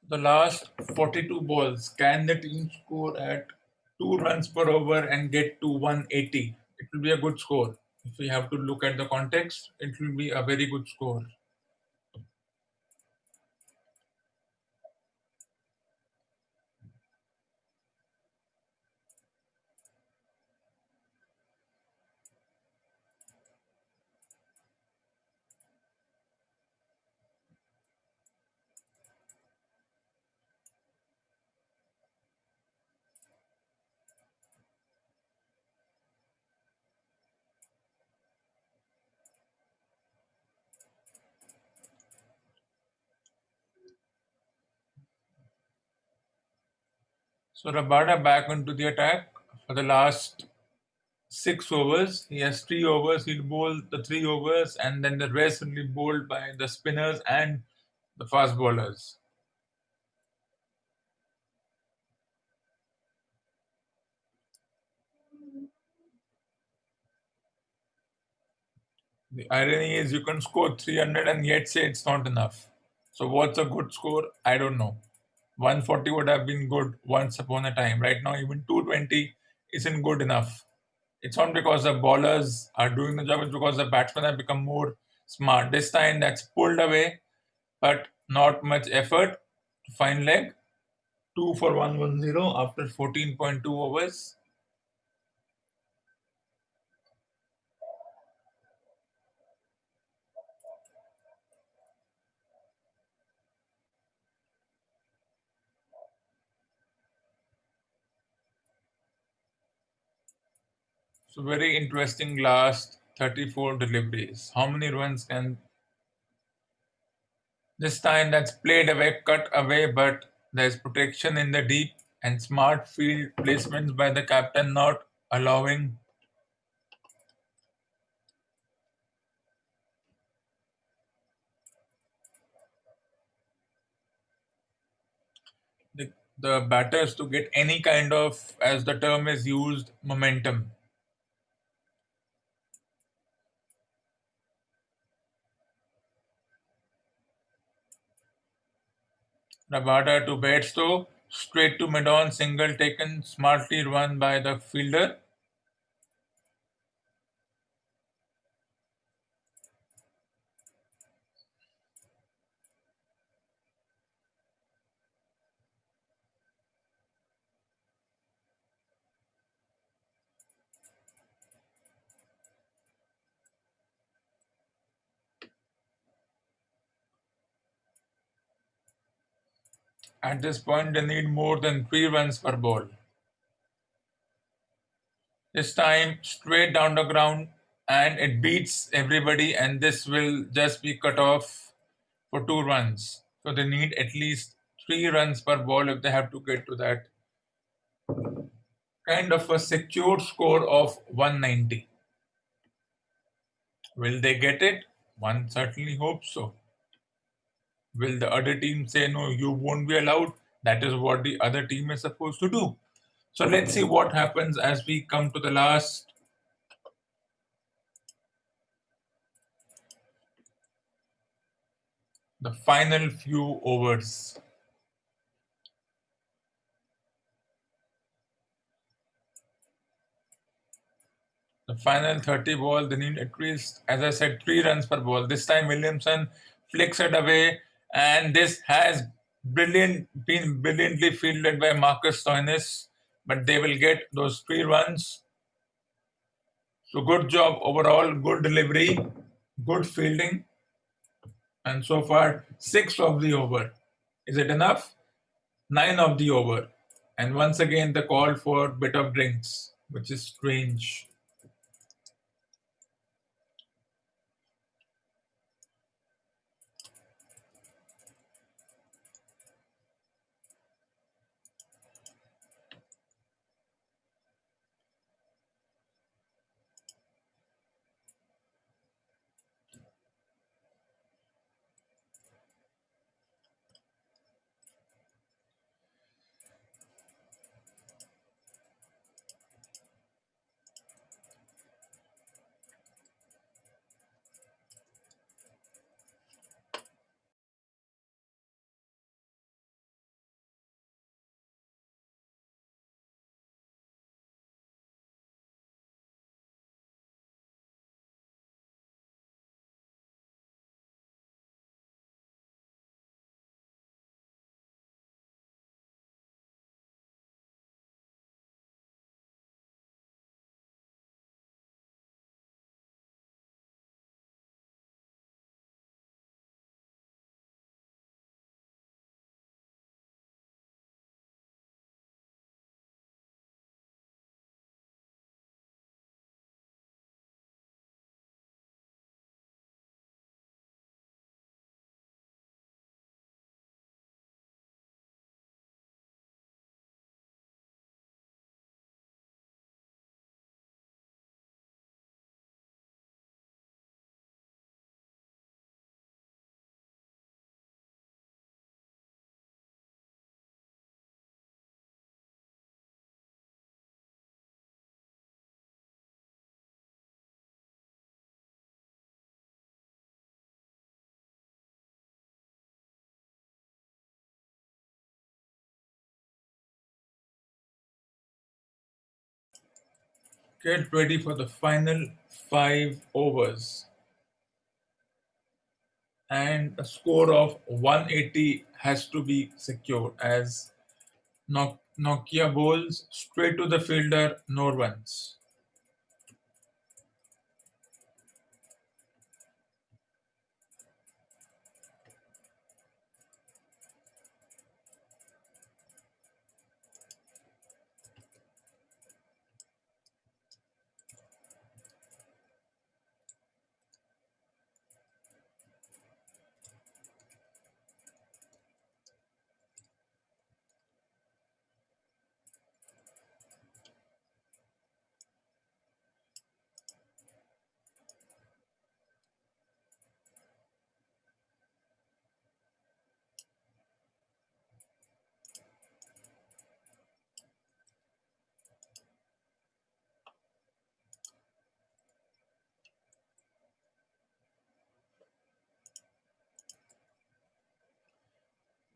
The last 42 balls, can the team score at 2 runs per over and get to 180? It will be a good score. If we have to look at the context, it will be a very good score. So Rabada back into the attack for the last 6 overs. He has 3 overs. He'll bowl the 3 overs, and then the rest will be bowled by the spinners and the fast bowlers. The irony is you can score 300 and yet say it's not enough. So what's a good score? I don't know. 140 would have been good once upon a time. Right now, even 220 isn't good enough. It's not because the bowlers are doing the job, it's because the batsmen have become more smart. This time that's pulled away, but not much effort to find leg. 2 for 110 after 14.2 overs. So very interesting last 34 deliveries. How many runs can this time that's played away, cut away, but there's protection in the deep and smart field placements by the captain not allowing the, the batters to get any kind of, as the term is used, momentum. Rabada to Bairstow, straight to mid-on, single taken, smartly run by the fielder. At this point, they need more than 3 runs per ball. This time, straight down the ground, and it beats everybody, and this will just be cut off for 2 runs. So they need at least 3 runs per ball if they have to get to that kind of a secure score of 190. Will they get it? One certainly hopes so. Will the other team say, no, you won't be allowed? That is what the other team is supposed to do. So let's see what happens as we come to the final few overs. The final 30 ball, they need at least, as I said, 3 runs per ball. This time Williamson flicks it away, and this has been brilliantly fielded by Marcus Stoinis, but they will get those 3 runs. So good job overall, good delivery, good fielding, and so far 6 of the over. Is it enough? 9 of the over. And once again the call for bit of drinks, which is strange. Get ready for the final 5 overs. And a score of 180 has to be secured as Nokia bowls straight to the fielder, no runs.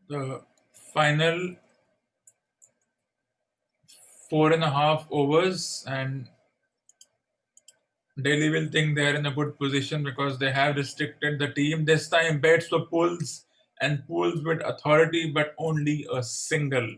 The final 4.5 overs, and Delhi will think they are in a good position because they have restricted the team. This time, bats for pulls and pulls with authority, but only a single.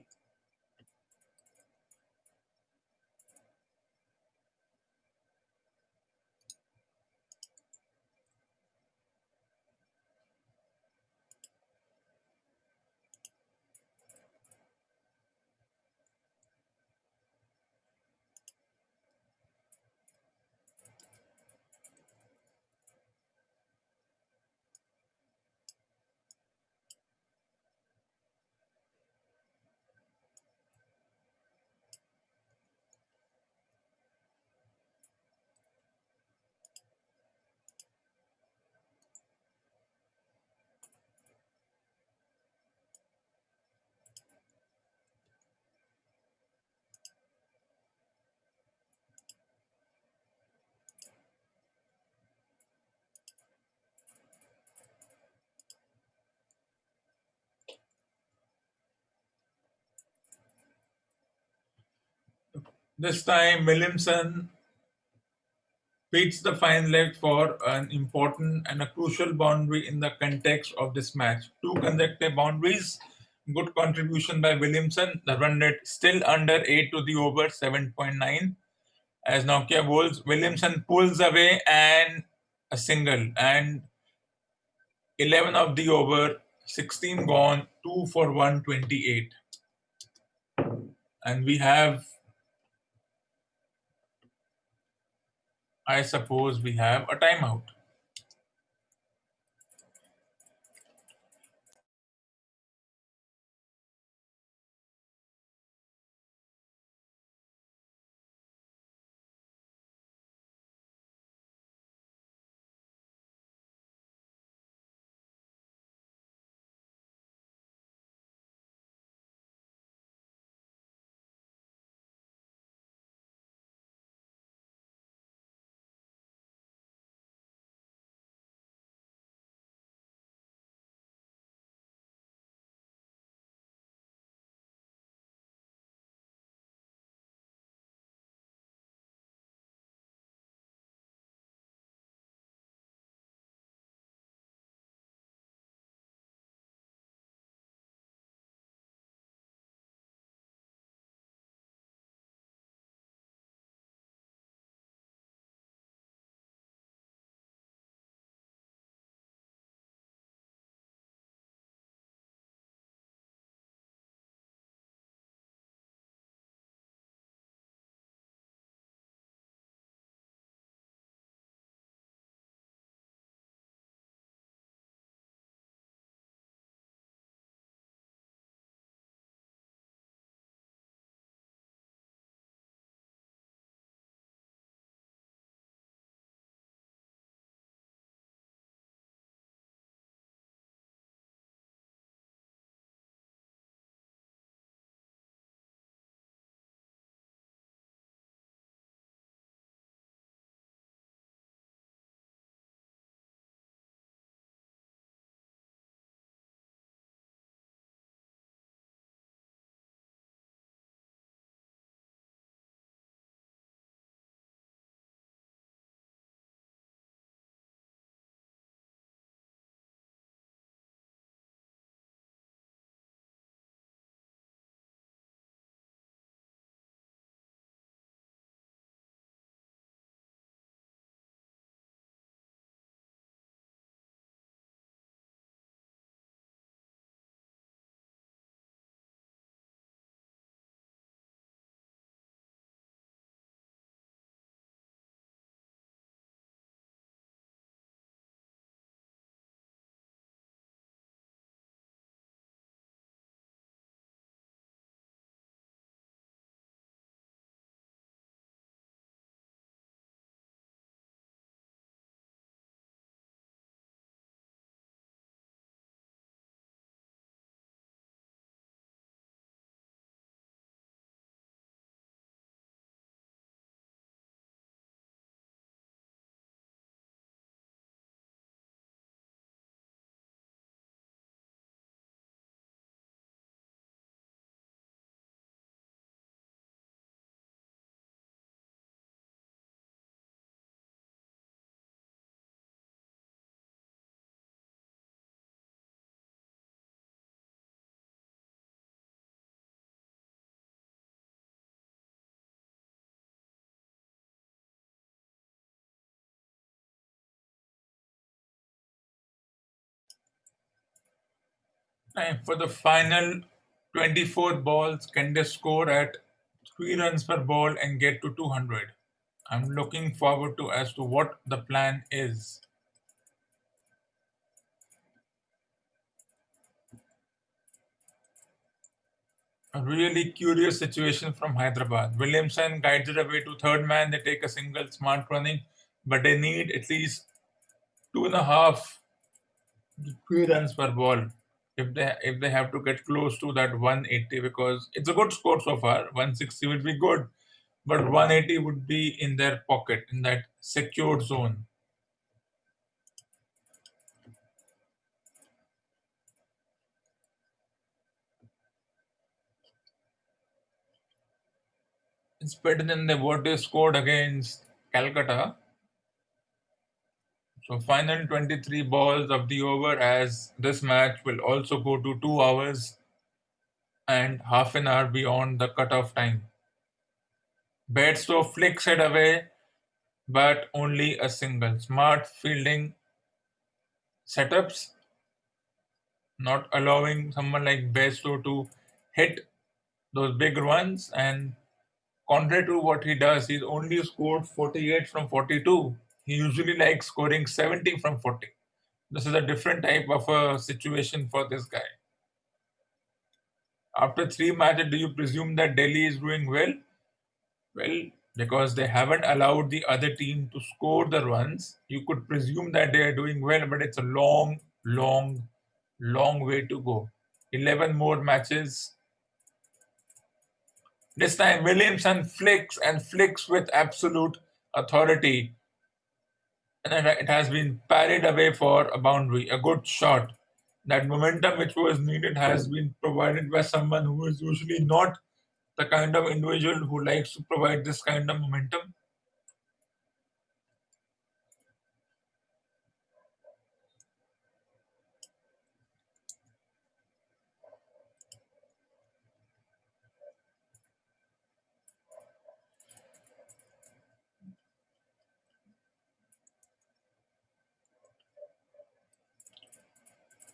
This time, Williamson beats the fine leg for an important and a crucial boundary in the context of this match. Two consecutive boundaries, good contribution by Williamson. The run rate still under 8 to the over, 7.9. As Nokia bowls, Williamson pulls away and a single, and 11 of the over, 16 gone, 2 for 128. And we have, I suppose, we have a timeout. And for the final 24 balls, can they score at 3 runs per ball and get to 200? I'm looking forward to as to what the plan is. A really curious situation from Hyderabad. Williamson guides it away to third man. They take a single, smart running, but they need at least 2.5 to 3 runs per ball if they have to get close to that 180, because it's a good score so far. 160 would be good, but 180 would be in their pocket in that secured zone. It's better than what they scored against Calcutta. So final 23 balls of the over, as this match will also go to 2 hours and half an hour beyond the cutoff time. Bairstow flicks it away, but only a single. Smart fielding setups, not allowing someone like Bairstow to hit those big runs. And contrary to what he does, he's only scored 48 from 42. He usually likes scoring 70 from 40. This is a different type of a situation for this guy. After 3 matches, do you presume that Delhi is doing well? Well, because they haven't allowed the other team to score the runs, you could presume that they are doing well, but it's a long, long, long way to go. 11 more matches. This time, Williamson flicks and flicks with absolute authority, and it has been parried away for a boundary. A good shot. That momentum which was needed has been provided by someone who is usually not the kind of individual who likes to provide this kind of momentum.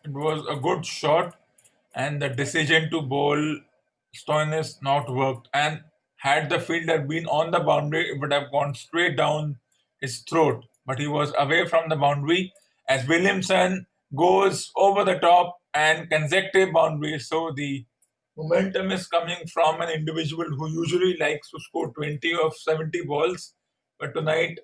It was a good shot, and the decision to bowl Stoinis not worked. And had the fielder been on the boundary, it would have gone straight down his throat. But he was away from the boundary as Williamson goes over the top and consecutive boundaries. So the momentum is coming from an individual who usually likes to score 20 of 70 balls. But tonight,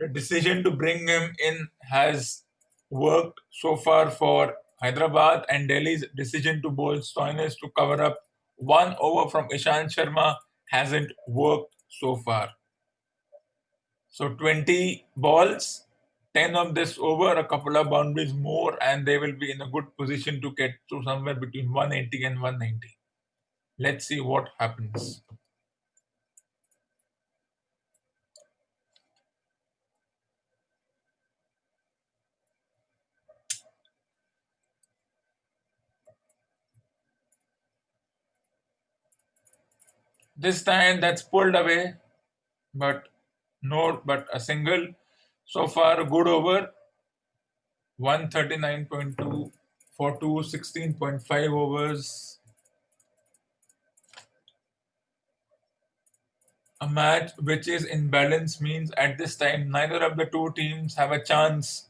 the decision to bring him in has worked so far for Hyderabad, and Delhi's decision to bowl Stoinis to cover up 1 over from Ishant Sharma hasn't worked so far. So 20 balls, 10 of this over, a couple of boundaries more, and they will be in a good position to get to somewhere between 180 and 190. Let's see what happens. This time that's pulled away, but but a single. So far, a good over. 139.2 for 16.5 overs. A match which is in balance means at this time neither of the two teams have a chance.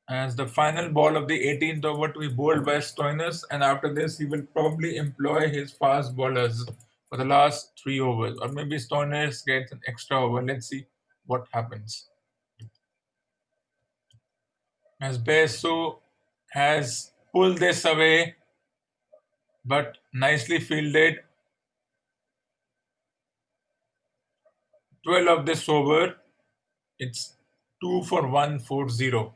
As the final ball of the 18th over to be bowled by Stoinis, and after this he will probably employ his fast bowlers for the last 3 overs, or maybe Stoinis gets an extra over. Let's see what happens. As Beso has pulled this away, but nicely fielded. 12 of this over, it's 2 for 140.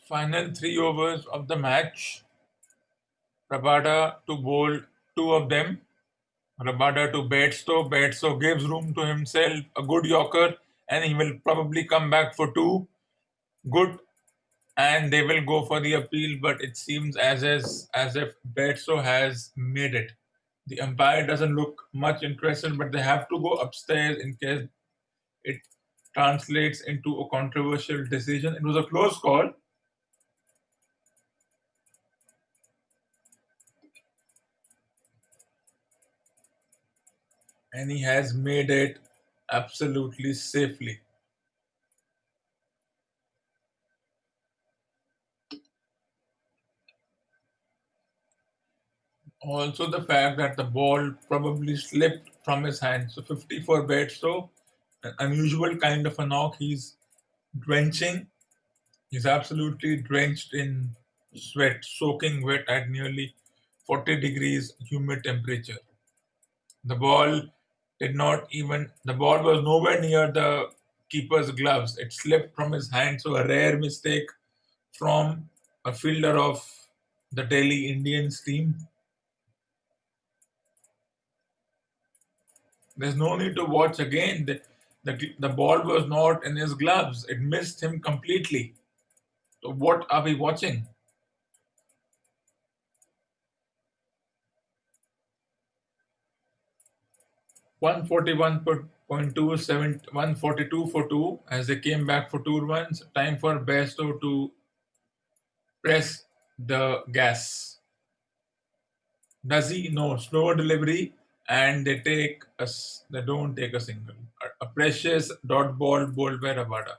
Final 3 overs of the match. Rabada to bowl two of them. Rabada to Bairstow. Bairstow gives room to himself, a good Yorker, and he will probably come back for two. Good, and they will go for the appeal, but it seems as if Bairstow has made it. The umpire doesn't look much interested, but they have to go upstairs in case it translates into a controversial decision. It was a close call. And he has made it absolutely safely. Also, the fact that the ball probably slipped from his hand. So 50 for Bairstow, an unusual kind of a knock. He's drenching. He's absolutely drenched in sweat, soaking wet at nearly 40 degrees humid temperature. The ball the ball was nowhere near the keeper's gloves. It slipped from his hand, so a rare mistake from a fielder of the Delhi Indians team. There's no need to watch again. The ball was not in his gloves. It missed him completely. So what are we watching? 141.27, 142 for two as they came back for 2 runs. Time for Bairstow to press the gas. Does he? No. Slower delivery, and they don't take a single. A precious dot ball bowled by Rabada.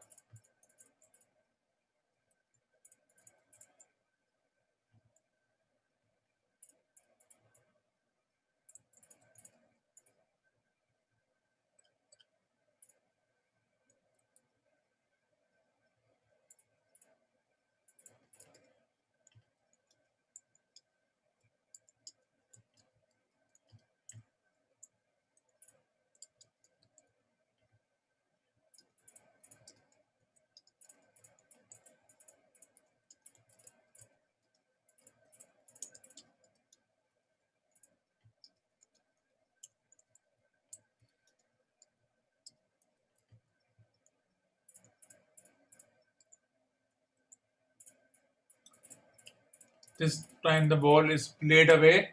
This time the ball is played away.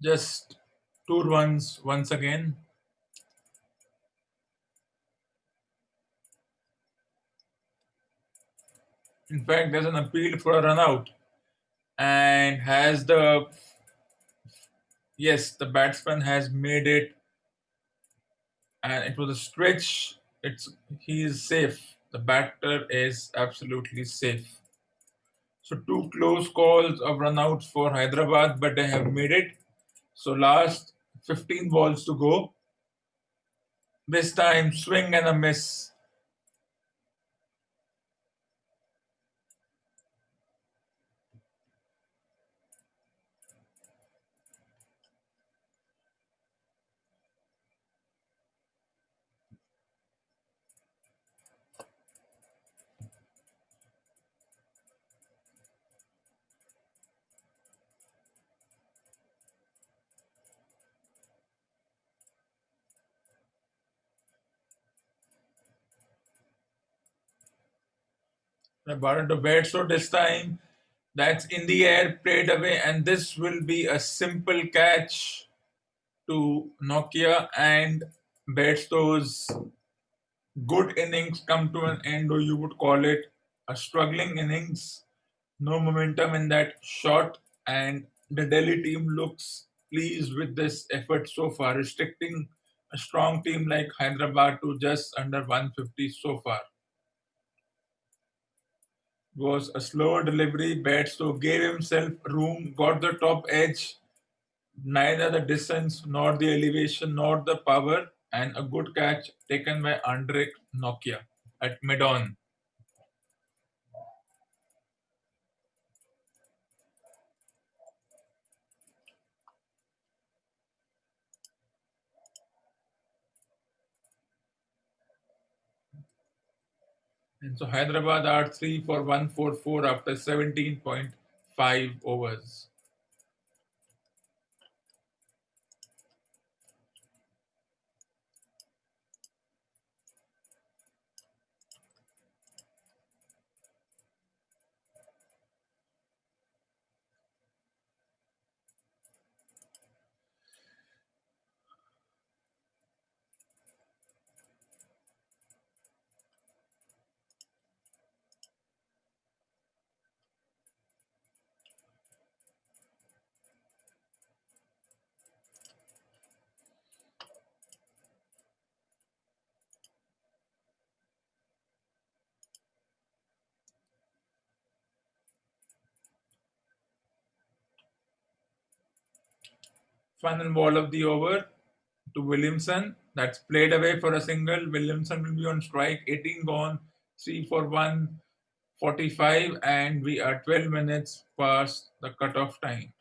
Just 2 runs once again. In fact, there's an appeal for a run out. And yes, the batsman has made it, and it was a stretch. He is safe. The batter is absolutely safe. So two close calls of runouts for Hyderabad, but they have made it. So last 15 balls to go. This time swing and a miss. The batter to bat. So this time that's in the air, played away, and this will be a simple catch to Nokia, and Bairstow's good innings come to an end, or you would call it a struggling innings. No momentum in that shot, and the Delhi team looks pleased with this effort so far, restricting a strong team like Hyderabad to just under 150 so far. Was a slower delivery. Bairstow gave himself room, got the top edge, neither the distance nor the elevation nor the power, and a good catch taken by Andre Nokia at mid-on. And so Hyderabad are 3 for 144 after 17.5 overs. Final ball of the over to Williamson. That's played away for a single. Williamson will be on strike. 18 gone, 3 for 145, and we are 12 minutes past the cutoff time.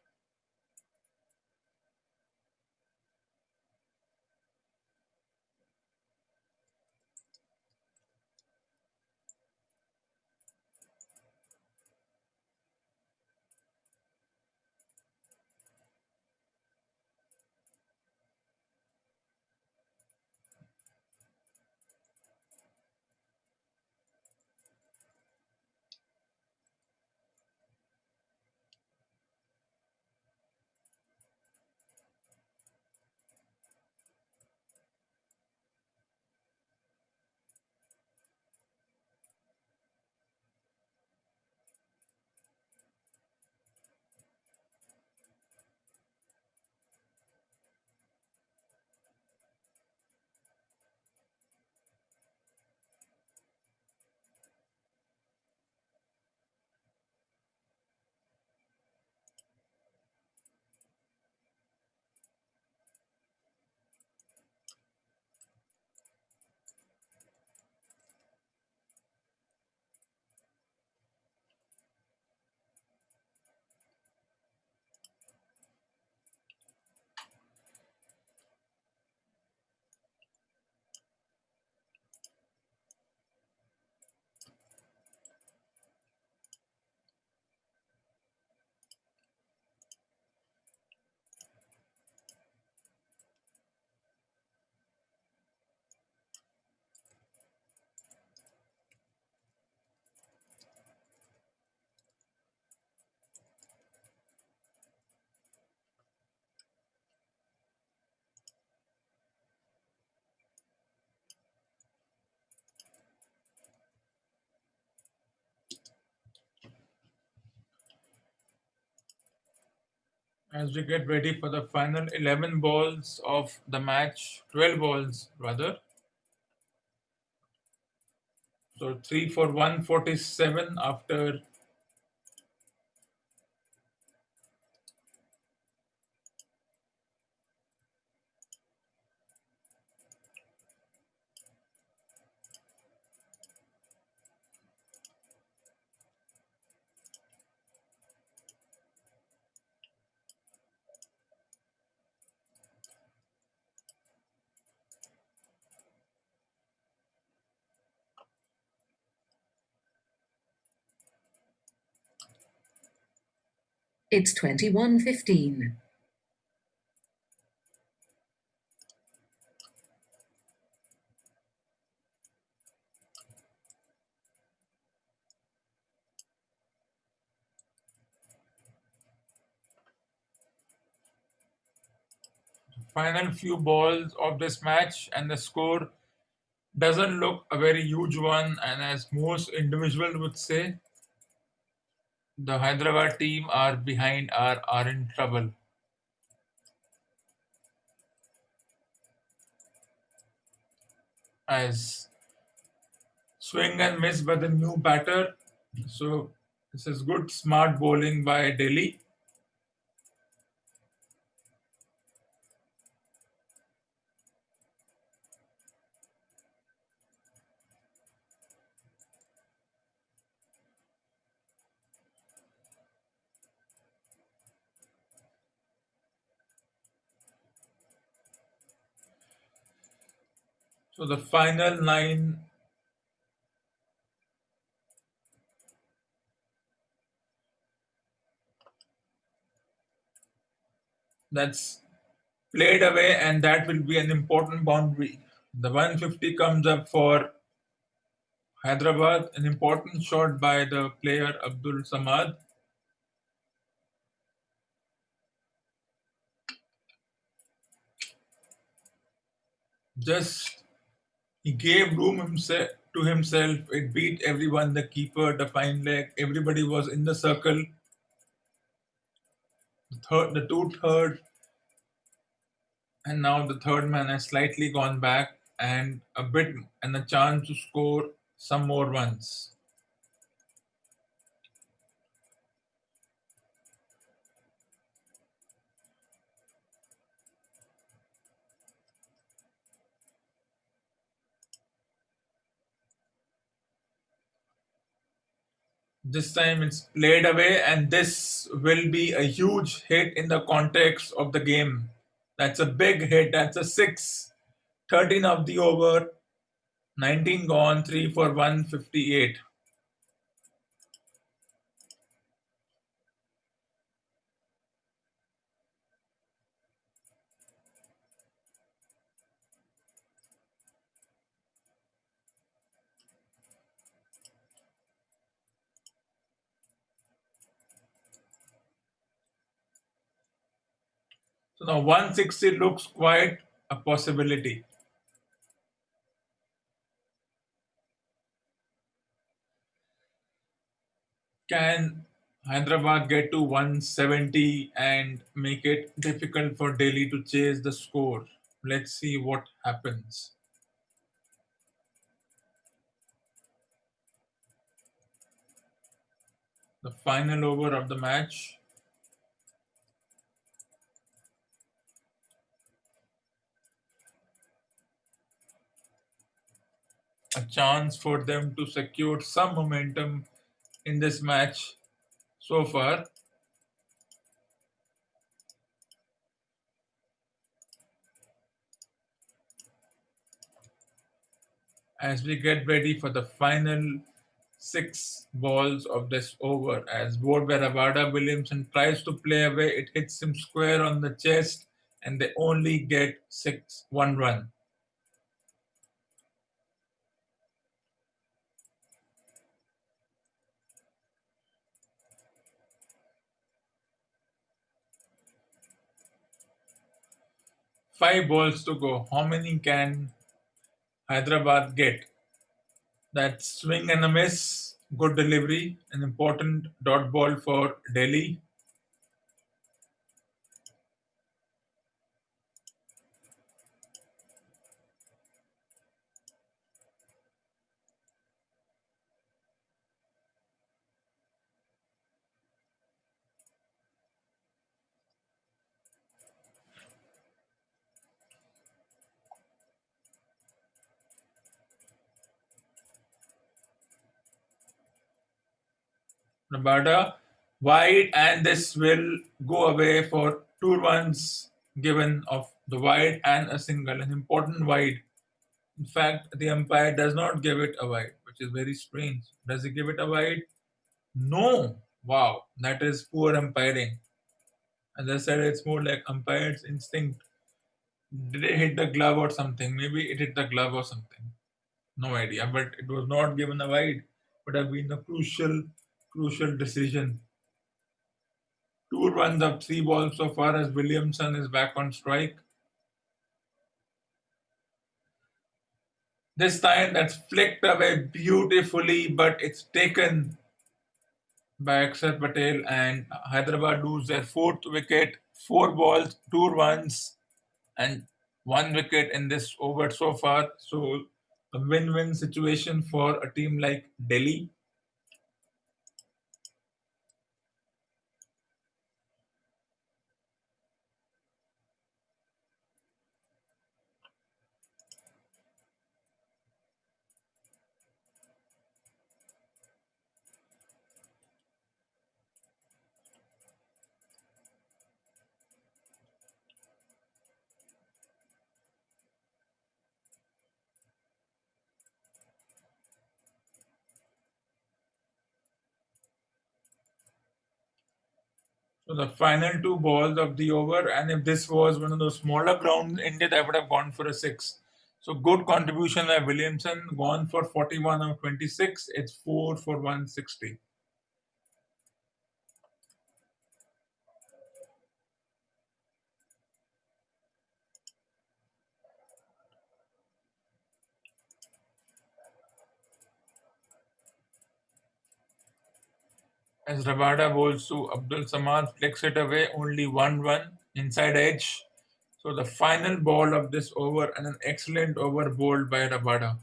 As we get ready for the final 11 balls of the match, 12 balls rather. So 3 for 147 after It's 21:15. final few balls of this match, and the score doesn't look a very huge one. And as most individuals would say, the Hyderabad team are behind, are in trouble. As swing and miss by the new batter. So this is good, smart bowling by Delhi. So the final 9 That's played away, and that will be an important boundary. The 150 comes up for Hyderabad, an important shot by the player Abdul Samad. Just he gave room himself to himself. It beat everyone, the keeper, the fine leg. Everybody was in the circle. The two third, and now the third man has slightly gone back and a bit and a chance to score some more runs. This time it's played away, and this will be a huge hit in the context of the game. That's a big hit. That's a six. 13 of the over, 19 gone, 3 for 158. So now 160 looks quite a possibility. Can Hyderabad get to 170 and make it difficult for Delhi to chase the score? Let's see what happens. The final over of the match. A chance for them to secure some momentum in this match so far. As we get ready for the final six balls of this over, as bowled by Rabada, Williamson tries to play away, it hits him square on the chest, and they only get 1 run. Five balls to go. How many can Hyderabad get? That swing and a miss, good delivery, an important dot ball for Delhi. Rabada wide, and this will go away for 2 runs given of the wide and a single, an important wide. In fact, the umpire does not give it a wide, which is very strange. Does he give it a wide? No. Wow, that is poor umpiring. As I said, it's more like umpire's instinct. Did it hit the glove or something? Maybe it hit the glove or something. No idea, but it was not given a wide. Would have been a crucial decision. 2 runs up 3 balls so far as Williamson is back on strike. This time that's flicked away beautifully, but it's taken by Akshar Patel, and Hyderabad lose their fourth wicket. 4 balls, 2 runs, and 1 wicket in this over so far. So a win-win situation for a team like Delhi. So the final two balls of the over, and if this was one of those smaller grounds in India, that would have gone for a six. So good contribution by Williamson, gone for 41 of 26. It's 4 for 160. As Rabada bowls to Abdul Samad, flicks it away, only 1 run, inside edge. So the final ball of this over, and an excellent over bowled by Rabada.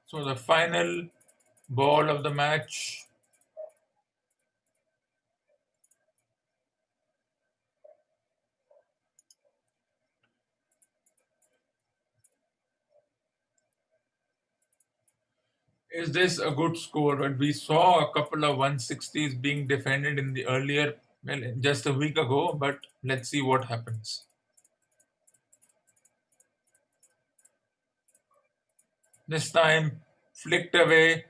So the final ball of the match. Is this a good score? But we saw a couple of 160s being defended in the earlier, well, just a week ago, but let's see what happens. This time flicked away,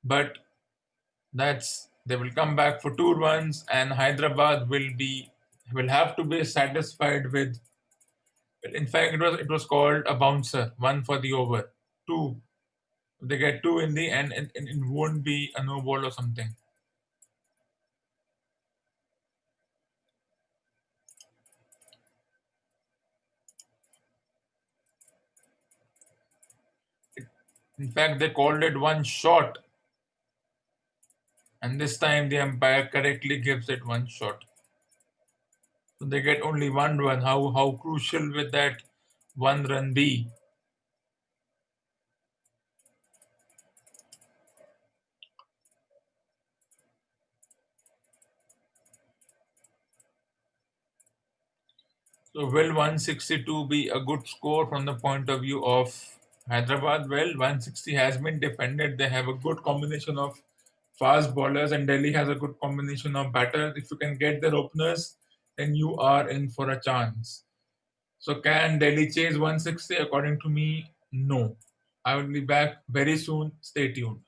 but that's they will come back for 2 runs, and Hyderabad will have to be satisfied with. Well, in fact, it was called a bouncer, one for the over, two. If they get two in the end, it won't be a no ball or something. In fact, they called it one shot, and this time the umpire correctly gives it one shot. So they get only 1 run. How crucial will that 1 run be? So will 162 be a good score from the point of view of Hyderabad? Well, 160 has been defended. They have a good combination of fast bowlers, and Delhi has a good combination of batters. If you can get their openers, then you are in for a chance. So can Delhi chase 160? According to me, no. I will be back very soon. Stay tuned.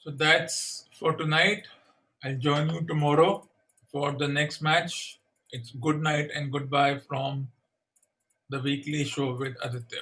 So that's for tonight. I'll join you tomorrow for the next match. It's good night and goodbye from the weekly show with Aditya.